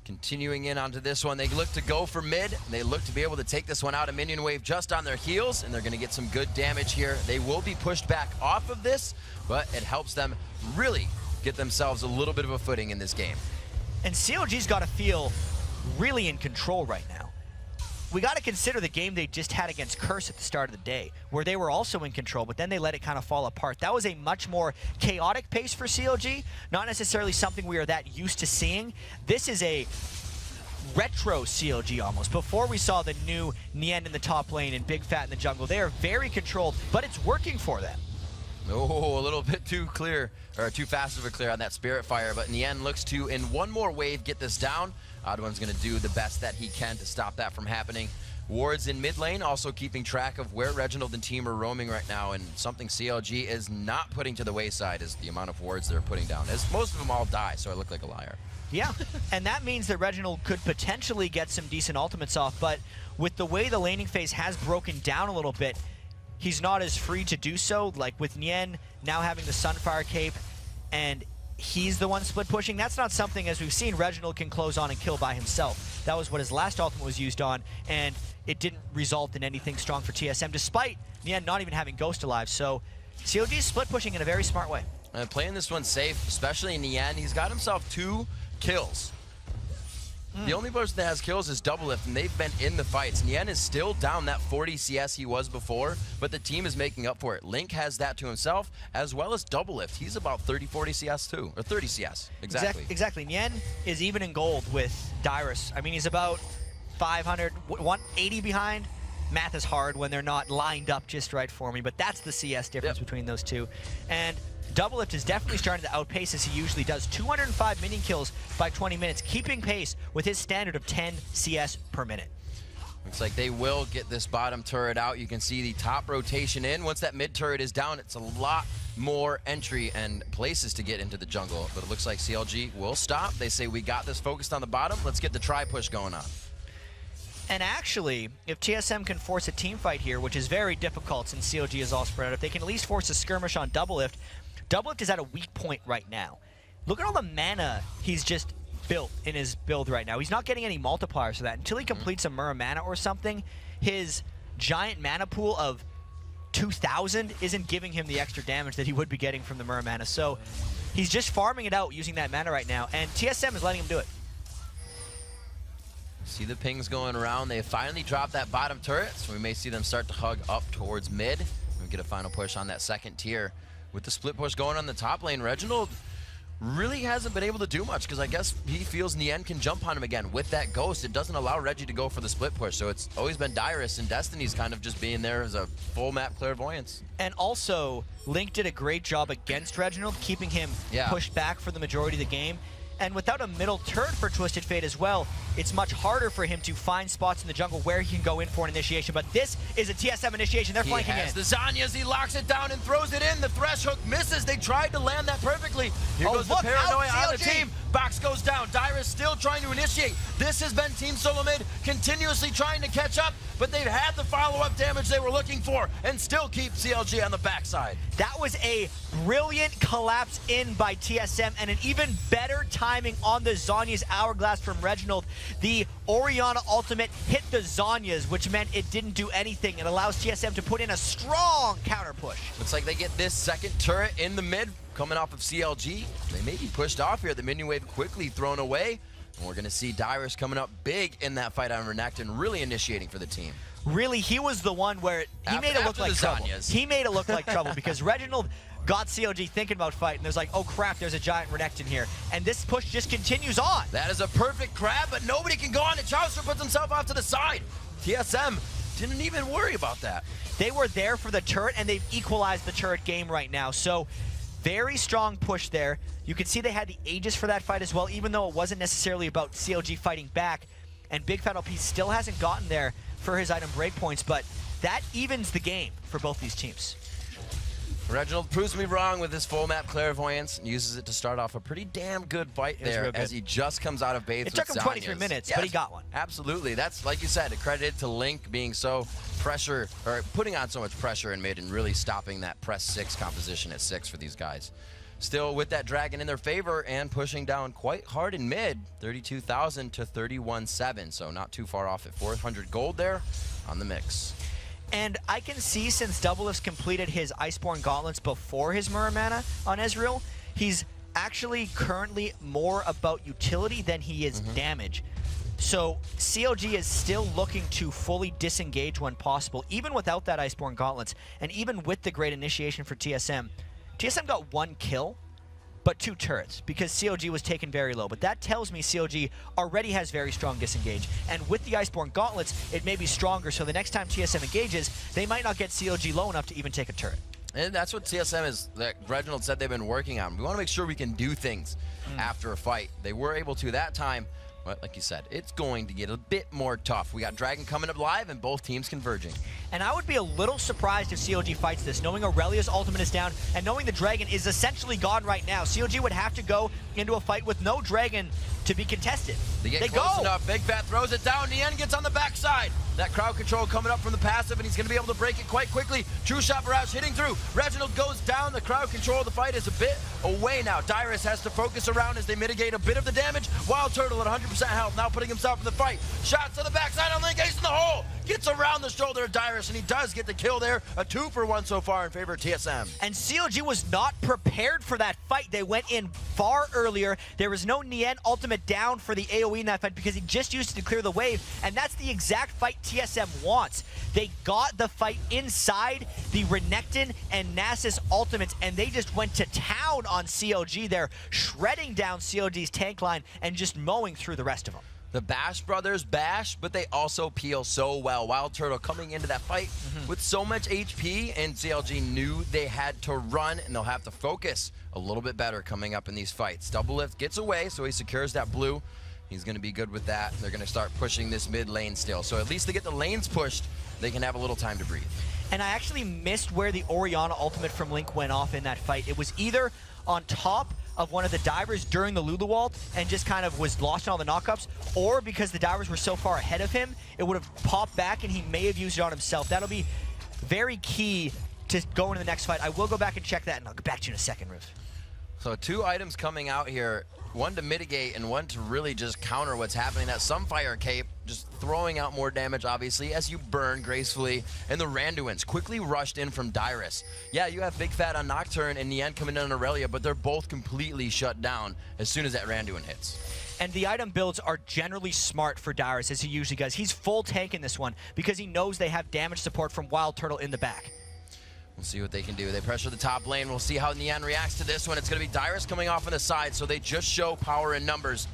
Continuing in onto this one, they look to go for mid. They look to be able to take this one out. A minion wave just on their heels, and they're going to get some good damage here. They will be pushed back off of this, but it helps them really get themselves a little bit of a footing in this game.
And CLG's got to feel really in control right now. We got to consider the game they just had against Curse at the start of the day, where they were also in control, but then they let it kind of fall apart. That was a much more chaotic pace for CLG, not necessarily something we are that used to seeing. This is a retro CLG almost. Before we saw the new Nian in the top lane and Big Fat in the jungle, they are very controlled, but it's working for them.
Oh, a little bit too clear, or too fast of a clear on that Spirit Fire, but Nian looks to, in one more wave, get this down. Odd One's going to do the best that he can to stop that from happening. Wards in mid lane, also keeping track of where Reginald and team are roaming right now, and something CLG is not putting to the wayside is the amount of wards they're putting down, as most of them all die, so I look like a liar.
Yeah, and that means that Reginald could potentially get some decent ultimates off, but with the way the laning phase has broken down a little bit, he's not as free to do so. Like with Nian now having the Sunfire cape, and he's the one split pushing. That's not something, as we've seen, Reginald can close on and kill by himself. That was what his last ultimate was used on, and it didn't result in anything strong for TSM, despite Nian not even having Ghost alive. So COG is split pushing in a very smart way.
Playing this one safe, especially in Nian. He's got himself 2 kills. The only person that has kills is Doublelift, and they've been in the fights. Nian is still down that 40 CS he was before, but the team is making up for it. Link has that to himself, as well as Doublelift. He's about 30, 40 CS too, or 30 CS, exactly.
Exactly. Nian is even in gold with Dyrus. I mean, he's about 500, 180 behind. Math is hard when they're not lined up just right for me, but that's the CS difference between those two. And Doublelift is definitely starting to outpace as he usually does. 205 minion kills by 20 minutes, keeping pace with his standard of 10 CS per minute.
Looks like they will get this bottom turret out. You can see the top rotation in. Once that mid turret is down, it's a lot more entry and places to get into the jungle. But it looks like CLG will stop. They say, we got this focused on the bottom. Let's get the try push going on.
And actually, if TSM can force a team fight here, which is very difficult since CLG is all spread out, if they can at least force a skirmish on Doublelift, Doublelift is at a weak point right now. Look at all the mana he's just built in his build right now. He's not getting any multipliers for that. Until he completes a Mura mana or something, his giant mana pool of 2,000 isn't giving him the extra damage that he would be getting from the Mura mana. So he's just farming it out using that mana right now, and TSM is letting him do it.
See the pings going around. They finally dropped that bottom turret, so we may see them start to hug up towards mid. We get a final push on that second tier. With the split push going on the top lane, Reginald really hasn't been able to do much because I guess he feels Nien can jump on him again. With that ghost, it doesn't allow Reggie to go for the split push, so it's always been Dyrus, and Destiny's kind of just being there as a full map clairvoyance.
And also, Link did a great job against Reginald, keeping him pushed back for the majority of the game. And without a middle turret for Twisted Fate as well, it's much harder for him to find spots in the jungle where he can go in for an initiation. But this is a TSM initiation. They're flanking in.
He has the Zanyas. He locks it down and throws it in. The Thresh hook misses. They tried to land that perfectly. Here goes the paranoia on the team. Box goes down. Dyrus still trying to initiate. This has been Team Solo Mid continuously trying to catch up, but they've had the follow-up damage they were looking for and still keep CLG on the backside.
That was a brilliant collapse in by TSM and an even better timing on the Zhonya's Hourglass from Reginald. The Orianna ultimate hit the Zhonya's, which meant it didn't do anything and allows TSM to put in a strong counter push.
Looks like they get this second turret in the mid coming off of CLG. They may be pushed off here. The minion wave quickly thrown away. And we're going to see Dyrus coming up big in that fight on Renekton, really initiating for the team.
Really, he was the one where he made it look like trouble. He made it look like trouble because Reginald got CLG thinking about fighting. There's like, oh crap, there's a giant Renekton here. And this push just continues on.
That is a perfect grab, but nobody can go on it. Chaucer puts himself off to the side. TSM didn't even worry about that.
They were there for the turret, and they've equalized the turret game right now. So very strong push there. You can see they had the Aegis for that fight as well, even though it wasn't necessarily about CLG fighting back. And Big Fat LP still hasn't gotten there for his item breakpoints, but that evens the game for both these teams.
Reginald proves me wrong with his full map clairvoyance and uses it to start off a pretty damn good fight there as he just comes out of base.
It took him 23 minutes, but he got one.
Absolutely. That's, like you said, accredited to Link being so pressure, or putting on so much pressure in mid and really stopping that press 6 composition at 6 for these guys. Still with that dragon in their favor and pushing down quite hard in mid, 32,000 to 31,700, so not too far off at 400 gold there on the mix.
And I can see, since Doublelift's completed his Iceborne Gauntlets before his Mura mana on Ezreal, he's actually currently more about utility than he is damage. So CLG is still looking to fully disengage when possible, even without that Iceborne Gauntlets, and even with the great initiation for TSM. TSM got 1 kill, but 2 turrets, because CLG was taken very low. But that tells me CLG already has very strong disengage. And with the Iceborne Gauntlets, it may be stronger, so the next time TSM engages, they might not get CLG low enough to even take a turret.
And that's what TSM is, that Reginald said they've been working on. We want to make sure we can do things after a fight. They were able to that time, but like you said, it's going to get a bit more tough. We got Dragon coming up live and both teams converging. And I would be a little surprised if CLG fights this, knowing Aurelia's ultimate is down and knowing the Dragon is essentially gone right now. CLG would have to go into a fight with no Dragon to be contested. They get close enough. Big Fat throws it down. Nien gets on the backside. That crowd control coming up from the passive, and he's going to be able to break it quite quickly. True Shot Barrage hitting through. Reginald goes down. The crowd control of the fight is a bit away now. Dyrus has to focus around as they mitigate a bit of the damage. Wild Turtle at 100% health, now putting himself in the fight. Shots to the backside on Link, ace in the hole. Gets around the shoulder of Dyrus, and he does get the kill there. A 2-for-1 so far in favor of TSM. And CLG was not prepared for that fight. They went in far earlier. There was no Nien ultimate down for the AoE in that fight because he just used it to clear the wave, and that's the exact fight TSM wants. They got the fight inside the Renekton and Nasus ultimates, and they just went to town on CLG there, shredding down CLG's tank line and just mowing through the rest of them. The Bash brothers bash, but they also peel so well. Wild Turtle coming into that fight with so much HP, and CLG knew they had to run, and they'll have to focus a little bit better coming up in these fights. Doublelift gets away, so he secures that blue. He's going to be good with that. They're going to start pushing this mid lane still. So at least to get the lanes pushed, they can have a little time to breathe.
And I actually missed where the Orianna ultimate from Link went off in that fight. It was either on top of one of the divers during the Lulu Wall and just kind of was lost in all the knockups, or because the divers were so far ahead of him, it would have popped back and he may have used it on himself. That'll be very key to go into the next fight. I will go back and check that, and I'll get back to you in a second, Riv.
So 2 items coming out here, one to mitigate and one to really just counter what's happening. That Sunfire Cape just throwing out more damage, obviously, as you burn gracefully. And the Randuins quickly rushed in from Dyrus. Yeah, you have Big Fat on Nocturne and Nien coming in on Aurelia, but they're both completely shut down as soon as that Randuin hits.
And the item builds are generally smart for Dyrus, as he usually does. He's full tank in this one because he knows they have damage support from Wild Turtle in the back.
We'll see what they can do. They pressure the top lane. We'll see how Nien reacts to this one. It's going to be Dyrus coming off on the side, so they just show power in numbers.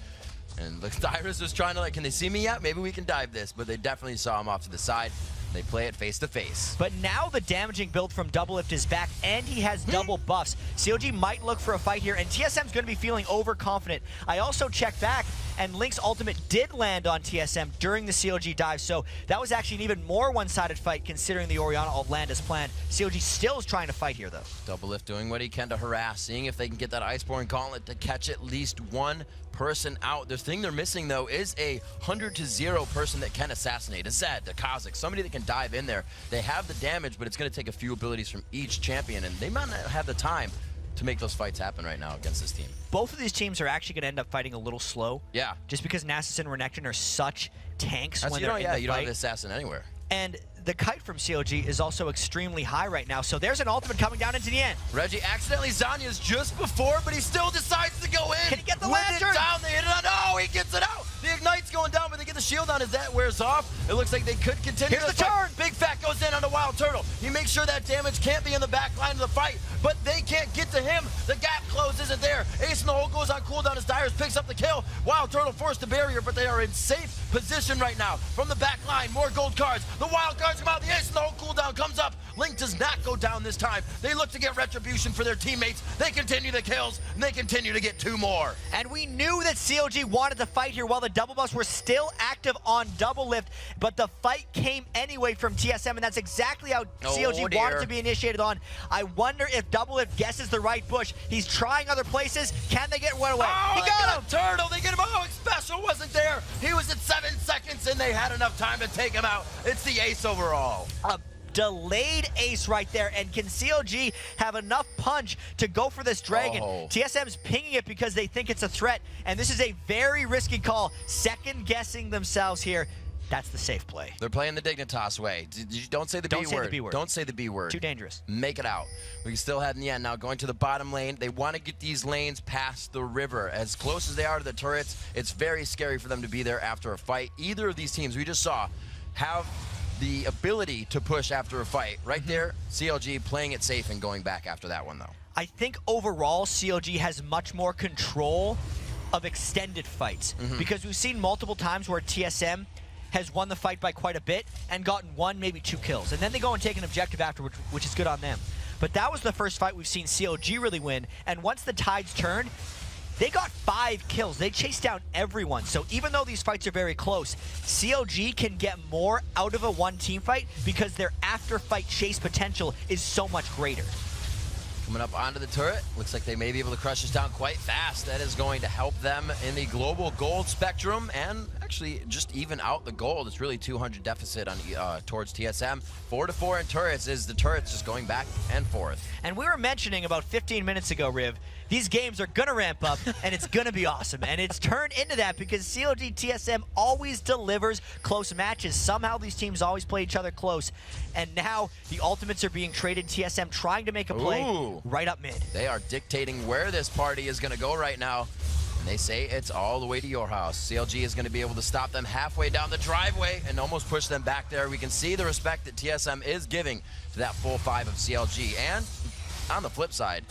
And look, Dyrus was trying to, like, can they see me yet? Maybe we can dive this. But they definitely saw him off to the side. They play it face to face.
But now the damaging build from Doublelift is back, and he has double buffs. CLG might look for a fight here, and TSM's going to be feeling overconfident. I also checked back, and Link's ultimate did land on TSM during the CLG dive, so that was actually an even more one-sided fight considering the Orianna ult land as planned. CLG still is trying to fight here, though.
Doublelift doing what he can to harass, seeing if they can get that Iceborne Gauntlet to catch at least one person out. The thing they're missing, though, is a 100-0 person that can assassinate. A Zed, a Kha'Zix, somebody that can dive in there. They have the damage, but it's going to take a few abilities from each champion, and they might not have the time to make those fights happen right now against this team.
Both of these teams are actually going to end up fighting a little slow.
Yeah.
Just because Nasus and Renekton are such tanks when they're in the
you
fight.
don't have an assassin anywhere.
And the kite from CLG is also extremely high right now, so there's an ultimate coming down into the end.
Reggie accidentally Zanya's just before, but he still decides to go in.
Can he get the
Wind
lantern?
it down, they hit it on. Oh, he gets it out. The Ignite's going down, but they get the shield on as that wears off. It looks like they could continue.
Here's the turn.
Big Fat goes in on the Wild Turtle. He makes sure that damage can't be in the back line of the fight, but they can't get to him. The gap close isn't there. Ace in the hole goes on cooldown as Dyrus picks up the kill. Wild Turtle forced the barrier, but they are in safe position right now. From the back line, more gold cards. The wild cards come out. The Ace in the hole cooldown comes up. Link does not go down this time. They look to get retribution for their teammates. They continue the kills, and they continue to get 2 more.
And we knew that CLG wanted to fight here while the double buffs were still active on Doublelift, but the fight came anyway from TSM, and that's exactly how CLG wanted to be initiated on. I wonder if Doublelift guesses the right bush. He's trying other places. Can they get one away?
Oh,
he got him!
Turtle, they get him. Oh, Special wasn't there. He was at 7 seconds, and they had enough time to take him out. It's the ace overall.
Delayed ace right there, and can CLG have enough punch to go for this dragon? TSM's pinging it because they think it's a threat, and this is a very risky call, second guessing themselves here. That's the safe play.
They're playing the Dignitas way. Don't say the B word. Don't say the B word.
Too dangerous.
Make it out. We still have Nien now going to the bottom lane. They want to get these lanes past the river. As close as they are to the turrets, it's very scary for them to be there after a fight. Either of these teams we just saw have the ability to push after a fight. Right there, CLG playing it safe and going back after that one, though.
I think overall, CLG has much more control of extended fights because we've seen multiple times where TSM has won the fight by quite a bit and gotten 1, maybe 2 kills. And then they go and take an objective afterwards, which is good on them. But that was the first fight we've seen CLG really win, and once the tides turned, they got 5 kills. They chased down everyone. So even though these fights are very close, CLG can get more out of a one-team fight because their after-fight chase potential is so much greater.
Coming up onto the turret. Looks like they may be able to crush this down quite fast. That is going to help them in the global gold spectrum and actually just even out the gold. It's really 200 deficit on towards TSM. 4-4 in turrets is the turrets just going back and forth.
And we were mentioning about 15 minutes ago, Riv, these games are going to ramp up, and it's going to be awesome. And it's turned into that because CLG TSM always delivers close matches. Somehow these teams always play each other close. And now the ultimates are being traded. TSM trying to make a play right up mid.
They are dictating where this party is going to go right now. And they say it's all the way to your house. CLG is going to be able to stop them halfway down the driveway and almost push them back there. We can see the respect that TSM is giving to that full 5 of CLG. And on the flip side,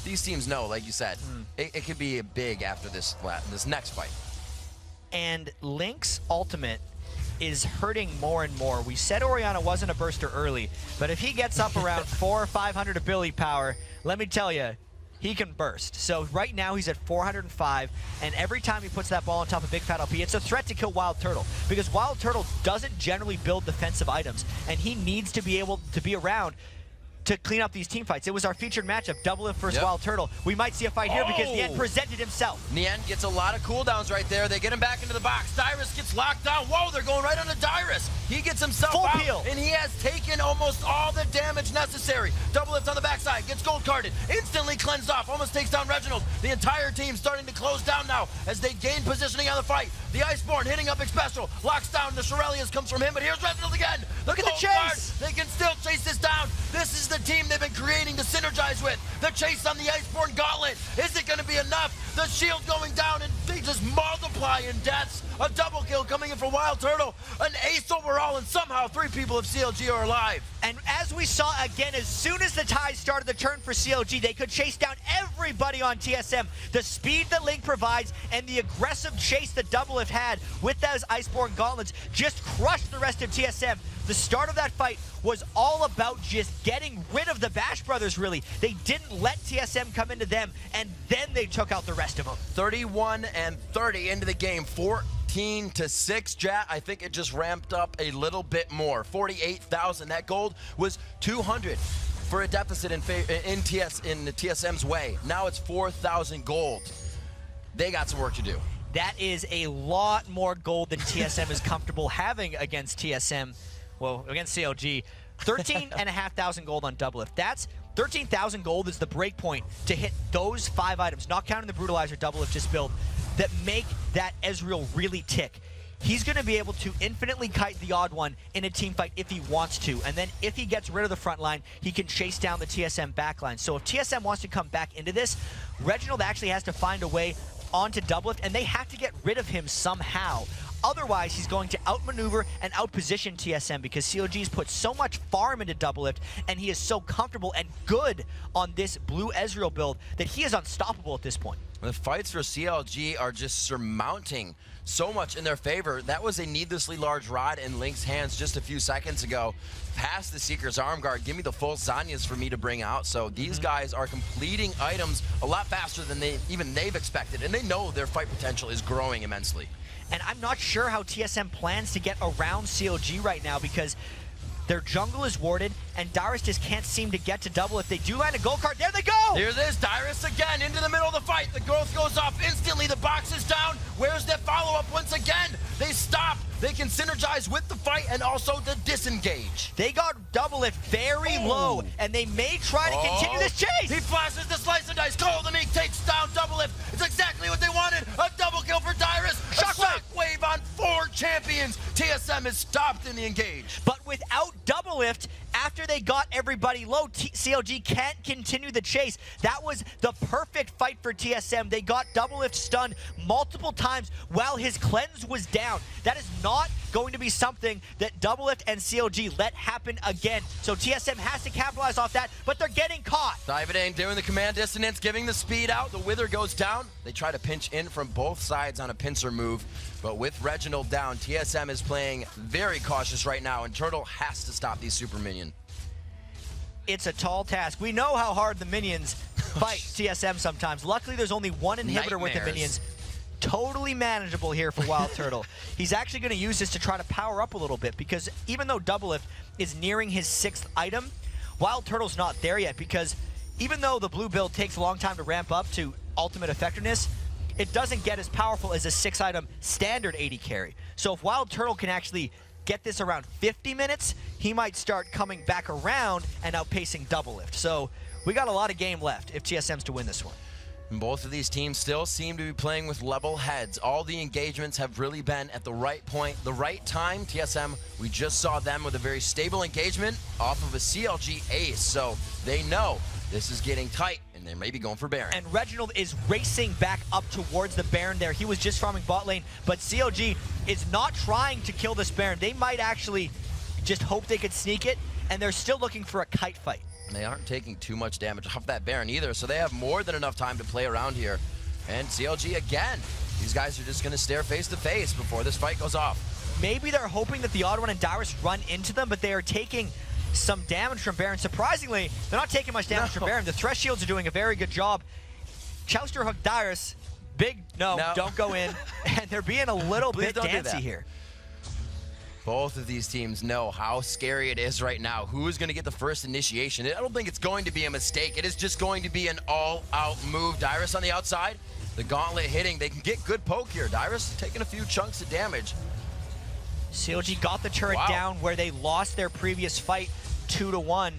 these teams know, like you said, it could be big after this next fight.
And Link's ultimate is hurting more and more. We said Orianna wasn't a burster early, but if he gets up around 400 or 500 ability power, let me tell you, he can burst. So right now he's at 405, and every time he puts that ball on top of Big Fat LP, it's a threat to kill Wild Turtle, because Wild Turtle doesn't generally build defensive items, and he needs to be able to be around to clean up these team fights. It was our featured matchup, Doublelift versus Wild Turtle. We might see a fight here because Nien presented himself.
Nien gets a lot of cooldowns right there. They get him back into the box. Dyrus gets locked down. Whoa, they're going right onto Dyrus. He gets himself
Full
out,
peel.
and he has taken almost all the damage necessary. Doublelift on the backside, gets gold carded, instantly cleansed off, almost takes down Reginald. The entire team starting to close down now as they gain positioning on the fight. The Iceborne hitting up Big Special, locks down. The Shurelius comes from him, but here's Reginald again.
Look at the chase.
They can still chase this down. This is the team they've been creating to synergize with. The chase on the Iceborne Gauntlet. Is it going to be enough? The shield going down, and they just multiply in deaths. A double kill coming in for Wild Turtle. An ace overall, and somehow 3 people of CLG are alive.
And as we saw again, as soon as the ties started the turn for CLG, they could chase down everybody on TSM. The speed that Link provides and the aggressive chase that Doublelift had with those Iceborne Gauntlets just crushed the rest of TSM. The start of that fight was all about just getting rid of the Bash Brothers, really. They didn't let TSM come into them, and then they took out the rest of them.
31-30 into the game. 14-6, Jat. I think it just ramped up a little bit more. 48,000. That gold was 200 for a deficit in the TSM's way. Now it's 4,000 gold. They got some work to do.
That is a lot more gold than TSM is comfortable having against TSM. Well, against CLG. 13,500 gold on Doublelift. That's 13,000 gold is the break point to hit those 5 items, not counting the Brutalizer Doublelift just built, that make that Ezreal really tick. He's going to be able to infinitely kite the odd one in a team fight if he wants to. And then if he gets rid of the front line, he can chase down the TSM backline. So if TSM wants to come back into this, Reginald actually has to find a way onto Doublelift, and they have to get rid of him somehow. Otherwise, he's going to outmaneuver and outposition TSM because CLG's put so much farm into Doublelift, and he is so comfortable and good on this blue Ezreal build that he is unstoppable at this point.
The fights for CLG are just surmounting so much in their favor. That was a needlessly large rod in Link's hands just a few seconds ago. Past the Seeker's arm guard, give me the full Zanyas for me to bring out. So these guys are completing items a lot faster than they've expected, and they know their fight potential is growing immensely.
And I'm not sure how TSM plans to get around CLG right now because their jungle is warded, and Dyrus just can't seem to get to Doublelift. They do land a gold card. There they go!
Here it is, Dyrus again into the middle of the fight. The growth goes off instantly. The box is down. Where's that follow-up once again? They stop. They can synergize with the fight and also the disengage.
They got Doublelift very low, and they may try to continue this chase.
He flashes the slice and dice. Cole the Meek takes down Doublelift. It's exactly what they wanted. A double kill for Dyrus. Shockwave on 4 champions. TSM is stopped in the engage.
But without Doublelift, after they got everybody low, CLG can't continue the chase. That was the perfect fight for TSM. They got Doublelift stunned multiple times while his cleanse was down. That is not going to be something that Doublelift and CLG let happen again. So TSM has to capitalize off that, but they're getting caught.
Dividane doing the command dissonance, giving the speed out. The Wither goes down. They try to pinch in from both sides on a pincer move, but with Reginald down, TSM is playing very cautious right now, and Turtle has to stop these super minion.
It's a tall task. We know how hard the minions fight TSM sometimes. Luckily, there's only one inhibitor with the minions. Totally manageable here for Wild Turtle. He's actually going to use this to try to power up a little bit because even though Doublelift is nearing his 6th item, Wild Turtle's not there yet because even though the blue build takes a long time to ramp up to ultimate effectiveness, it doesn't get as powerful as a 6-item standard AD carry. So if Wild Turtle can actually get this around 50 minutes, he might start coming back around and outpacing Doublelift. So we got a lot of game left if TSM's to win this one.
And both of these teams still seem to be playing with level heads. All the engagements have really been at the right point, the right time. TSM, we just saw them with a very stable engagement off of a CLG ace, so they know this is getting tight, and they may be going for Baron.
And Reginald is racing back up towards the Baron there. He was just farming bot lane, but CLG is not trying to kill this Baron. They might actually just hope they could sneak it, and they're still looking for a kite fight.
And they aren't taking too much damage off that Baron either, so they have more than enough time to play around here. And CLG again, these guys are just going to stare face to face before this fight goes off.
Maybe they're hoping that the Odd One and Dyrus run into them, but they are taking some damage from Baron. Surprisingly, they're not taking much damage from Baron. The Thresh Shields are doing a very good job. Chauster hooked Dyrus. Big, no, don't go in. And they're being a little bit dancy here.
Both of these teams know how scary it is right now. Who is going to get the first initiation? I don't think it's going to be a mistake. It is just going to be an all-out move. Dyrus on the outside. The gauntlet hitting. They can get good poke here. Dyrus taking a few chunks of damage.
CLG got the turret down where they lost their previous fight 2-1.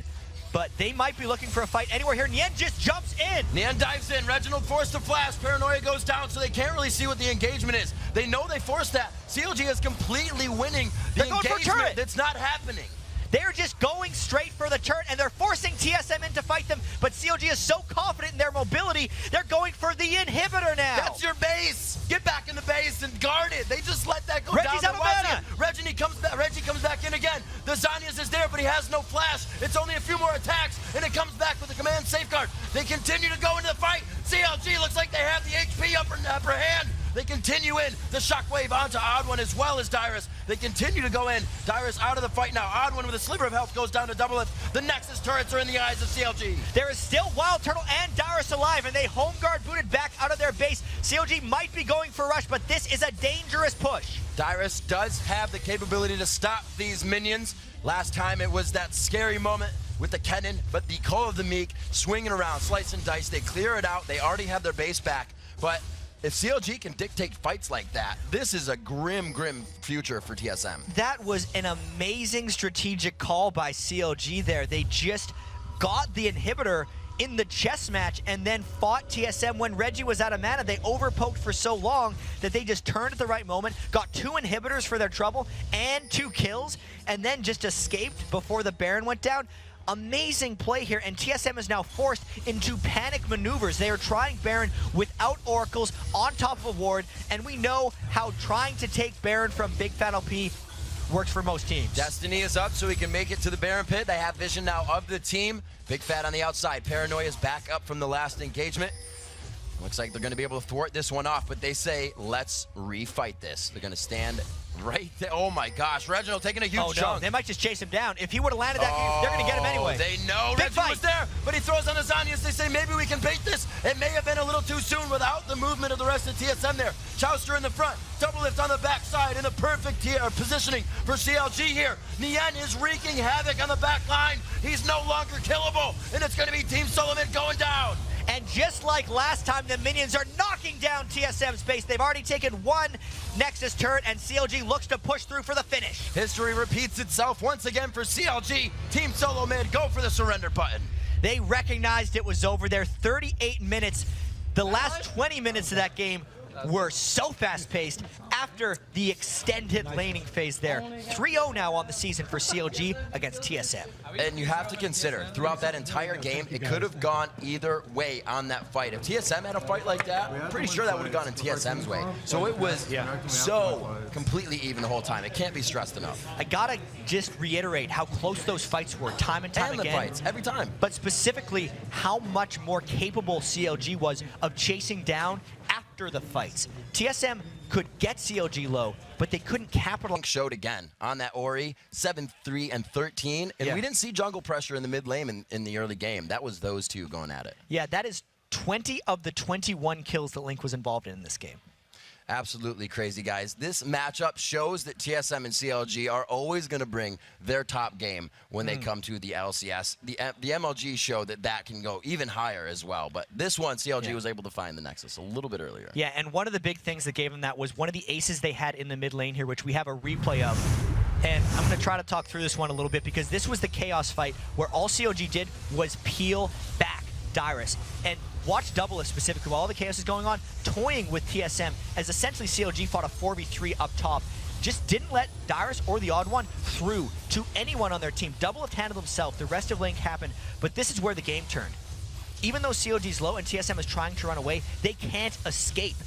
But they might be looking for a fight anywhere here. Nien just jumps in.
Nien dives in. Reginald forced to flash. Paranoia goes down, so they can't really see what the engagement is. They know they forced that. CLG is completely winning the engagement. That's not happening.
They're just going straight for the turret, and they're forcing TSM in to fight them, but CLG is so confident in their mobility, they're going for the inhibitor now.
That's your base. Get back in the base and guard it. They just let that go
Reggie's
down.
Out of mana.
Reggie comes back in again. The Zanyas is there, but he has no flash. It's only a few more attacks, and it comes back with the command safeguard. They continue to go into the fight. CLG looks like they have the HP upper hand. They continue in. The shockwave onto Odd1 as well as Dyrus. They continue to go in. Dyrus out of the fight now. Odd1 with a sliver of health goes down to double lift. The Nexus turrets are in the eyes of CLG.
There is still Wild Turtle and Dyrus alive, and they home guard booted back out of their base. CLG might be going for rush, but this is a dangerous push.
Dyrus does have the capability to stop these minions. Last time it was that scary moment with the Kennen, but the Call of the Meek swinging around, slice and dice. They clear it out. They already have their base back, but if CLG can dictate fights like that, this is a grim, grim future for TSM.
That was an amazing strategic call by CLG there. They just got the inhibitor in the chess match and then fought TSM when Reggie was out of mana. They overpoked for so long that they just turned at the right moment, got 2 inhibitors for their trouble and 2 kills, and then just escaped before the Baron went down. Amazing play here, and TSM is now forced into panic maneuvers. They are trying Baron without oracles on top of a ward, and we know how trying to take Baron from Big Fat LP works for most teams.
Destiny is up so he can make it to the Baron pit. They have vision now of the team. Big Fat on the outside. Paranoia is back up from the last engagement. Looks like they're going to be able to thwart this one off, but they say, let's refight this. They're going to stand right there. Oh my gosh, Reginald taking a huge chunk.
They might just chase him down. If he would have landed that, they're going to get him anyway.
They know Reginald was there, but he throws on the Zanyas. They say, maybe we can bait this. It may have been a little too soon without the movement of the rest of TSM there. Chauster in the front, double lift on the backside in the perfect positioning for CLG here. Nien is wreaking havoc on the back line. He's no longer killable, and it's going to be Team Solomon going down.
And just like last time, the minions are knocking down TSM's base. They've already taken 1 Nexus turret, and CLG looks to push through for the finish.
History repeats itself once again for CLG. Team Solo Mid, go for the surrender button.
They recognized it was over there. 38 minutes. The last 20 minutes of that game were so fast-paced after the extended laning phase there. 3-0 now on the season for CLG against TSM.
And you have to consider, throughout that entire game, it could have gone either way on that fight. If TSM had a fight like that, I'm pretty sure that would have gone in TSM's way. So it was so completely even the whole time. It can't be stressed enough.
I gotta just reiterate how close those fights were time and time again.
And the fights, every time.
But specifically, how much more capable CLG was of chasing down after the fights. TSM could get CLG low, but they couldn't capitalize.
Showed again on that Ori, 7-3 and 13, and we didn't see jungle pressure in the mid lane in the early game. That was those two going at it.
Yeah, that is 20 of the 21 kills that Link was involved in this game.
Absolutely crazy, guys. This matchup shows that TSM and CLG are always going to bring their top game when they come to the LCS. The MLG showed that that can go even higher as well, but this one, CLG was able to find the Nexus a little bit earlier.
Yeah, and one of the big things that gave them that was one of the aces they had in the mid lane here, which we have a replay of. And I'm going to try to talk through this one a little bit because this was the Chaos fight where all CLG did was peel back Dyrus. And watch Double Lift specifically while all the chaos is going on, toying with TSM as essentially CLG fought a 4v3 up top. Just didn't let Dyrus or the Odd One through to anyone on their team. Double Lift handled himself, the rest of Link happened, but this is where the game turned. Even though CLG's low and TSM is trying to run away, they can't escape.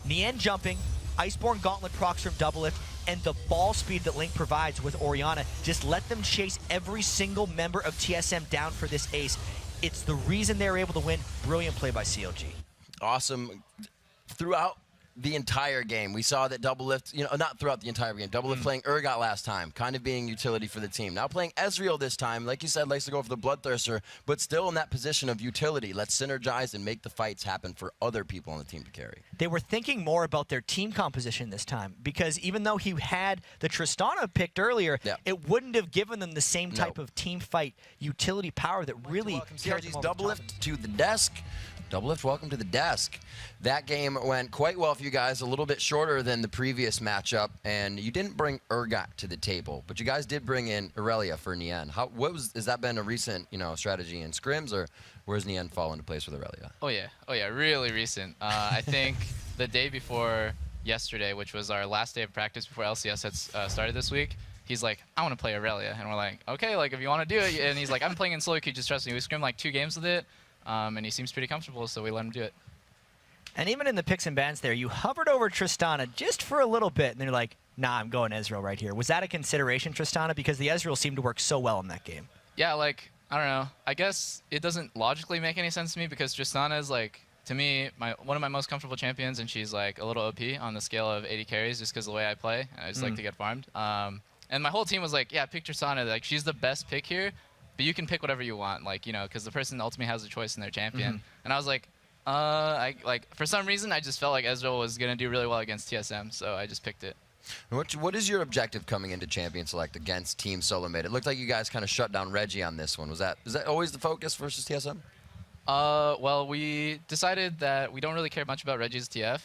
Nien jumping, Iceborne Gauntlet procs from Double Lift, and the ball speed that Link provides with Orianna just let them chase every single member of TSM down for this ace. It's the reason they're able to win. Brilliant play by CLG.
Awesome. Throughout the entire game. We saw that Double Lift, not throughout the entire game. Double Lift playing Urgot last time, kind of being utility for the team. Now playing Ezreal this time, like you said, likes to go for the Bloodthirster, but still in that position of utility. Let's synergize and make the fights happen for other people on the team to carry.
They were thinking more about their team composition this time, because even though he had the Tristana picked earlier, it wouldn't have given them the same type of team fight utility power that really carried them over the
Double Lift to the desk. Double Lift, welcome to the desk. That game went quite well for you guys, a little bit shorter than the previous matchup, and you didn't bring Urgot to the table, but you guys did bring in Aurelia for Nien. Has that been a recent, strategy in scrims, or where's Nien fall into place with Aurelia?
Oh yeah, really recent. I think the day before yesterday, which was our last day of practice before LCS had started this week, he's like, I want to play Aurelia, and we're like, okay, like if you want to do it, and he's like, I'm playing in solo queue, just trust me. We scrimmed like 2 games with it. And he seems pretty comfortable, so we let him do it.
And even in the picks and bans there, you hovered over Tristana just for a little bit, and then you're like, nah, I'm going Ezreal right here. Was that a consideration, Tristana? Because the Ezreal seemed to work so well in that game.
Yeah, like, I don't know. I guess it doesn't logically make any sense to me, because Tristana is, like, to me, one of my most comfortable champions, and she's, like, a little OP on the scale of 80 carries just because of the way I play. I just like to get farmed. And my whole team was like, yeah, pick Tristana. Like, she's the best pick here. But you can pick whatever you want, like, because the person ultimately has a choice in their champion. And I was like, for some reason, I just felt like Ezreal was going to do really well against TSM, so I just picked it.
What is your objective coming into Champion Select against Team Solo Mid? It looked like you guys kind of shut down Reggie on this one. Is that always the focus versus TSM?
Well, we decided that we don't really care much about Reggie's TF.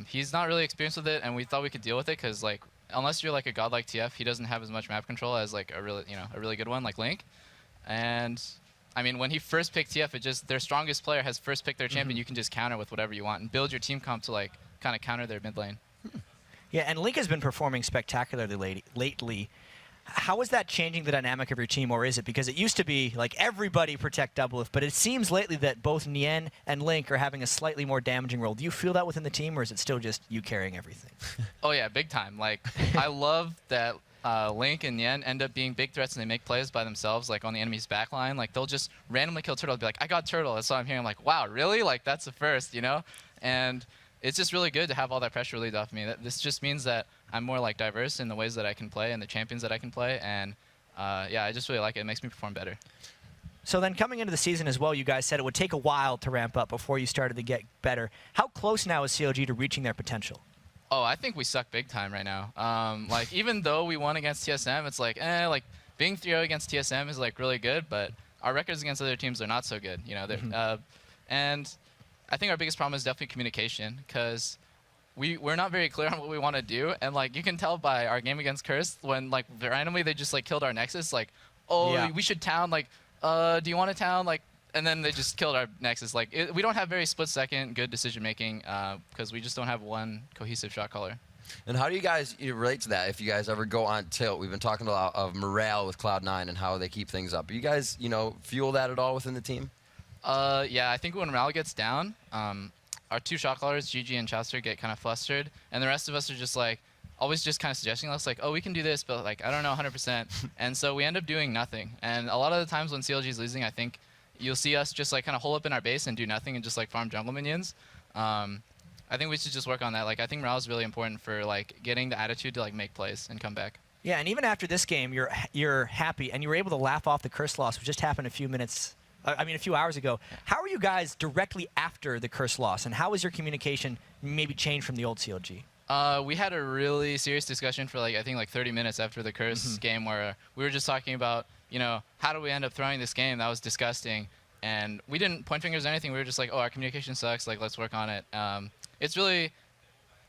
He's not really experienced with it, and we thought we could deal with it, because, like, unless you're like a godlike TF, he doesn't have as much map control as like a really good one like Link. And I mean, when he first picked TF, their strongest player has first picked their champion. You can just counter with whatever you want and build your team comp to like kind of counter their mid lane.
Yeah, and Link has been performing spectacularly lately. How is that changing the dynamic of your team, or is it? Because it used to be like everybody protect Double Lift, but it seems lately that both Nien and Link are having a slightly more damaging role. Do you feel that within the team, or is it still just you carrying everything?
Oh yeah, big time. Like, I love that Link and Nien end up being big threats and they make plays by themselves, like on the enemy's backline. Like, they'll just randomly kill Turtle, be like, I got Turtle. That's what I'm hearing. I'm like, wow, really? Like, that's the first, And it's just really good to have all that pressure relieved off me. This just means that I'm more like diverse in the ways that I can play and the champions that I can play, and yeah, I just really like it. It makes me perform better.
So then coming into the season as well, you guys said it would take a while to ramp up before you started to get better. How close now is CLG to reaching their potential?
Oh, I think we suck big time right now. Like, even though we won against TSM, it's like, like being 3-0 against TSM is like really good, but our records against other teams are not so good. And I think our biggest problem is definitely communication, because we're not very clear on what we want to do, and like you can tell by our game against Cursed when like randomly they just like killed our Nexus, like, oh yeah, we should town, like, do you want to town, like, and then they just killed our Nexus. Like, we don't have very split-second good decision making, because we just don't have one cohesive shot caller.
And how do you guys relate to that if you guys ever go on tilt? We've been talking a lot of morale with Cloud9 and how they keep things up. Do you guys fuel that at all within the team?
Yeah, I think when morale gets down, our 2 shot callers, GG and Chester, get kind of flustered, and the rest of us are just like, always just kind of suggesting us, like, oh, we can do this, but like, I don't know 100%. And so we end up doing nothing. And a lot of the times when CLG is losing, I think you'll see us just like kind of hole up in our base and do nothing and just like farm jungle minions. I think we should just work on that. Like, I think morale is really important for like getting the attitude to like make plays and come back.
Yeah, and even after this game, you're happy, and you were able to laugh off the curse loss, which just happened a few hours ago. How are you guys directly after the curse loss, and how has your communication maybe changed from the old CLG?
We had a really serious discussion for like, I think like 30 minutes after the curse game, where we were just talking about, how do we end up throwing this game? That was disgusting. And we didn't point fingers or anything. We were just like, oh, our communication sucks. Like, let's work on it. It's really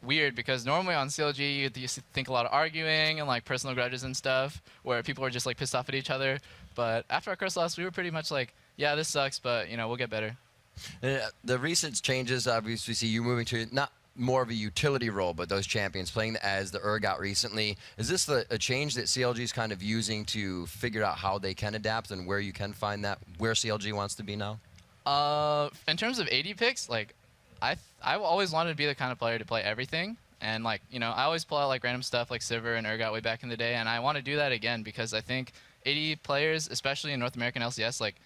weird, because normally on CLG you think a lot of arguing and like personal grudges and stuff, where people are just like pissed off at each other. But after our curse loss, we were pretty much like, yeah, this sucks, but we'll get better.
The recent changes, obviously, see you moving to not more of a utility role, but those champions playing as the Urgot recently. Is this a change that CLG is kind of using to figure out how they can adapt and where you can find that, where CLG wants to be now?
In terms of AD picks, like, I always wanted to be the kind of player to play everything. And like, I always pull out like random stuff like Sivir and Urgot way back in the day, and I want to do that again, because I think AD players, especially in North American LCS, like,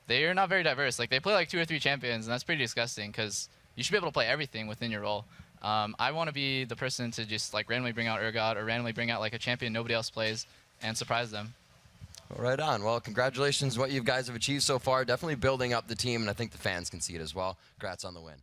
they are not very diverse. Like, they play like 2 or 3 champions, and that's pretty disgusting, because you should be able to play everything within your role. I want to be the person to just like randomly bring out Urgot or randomly bring out like a champion nobody else plays and surprise them.
Well, right on. Well, congratulations what you guys have achieved so far. Definitely building up the team, and I think the fans can see it as well. Congrats on the win.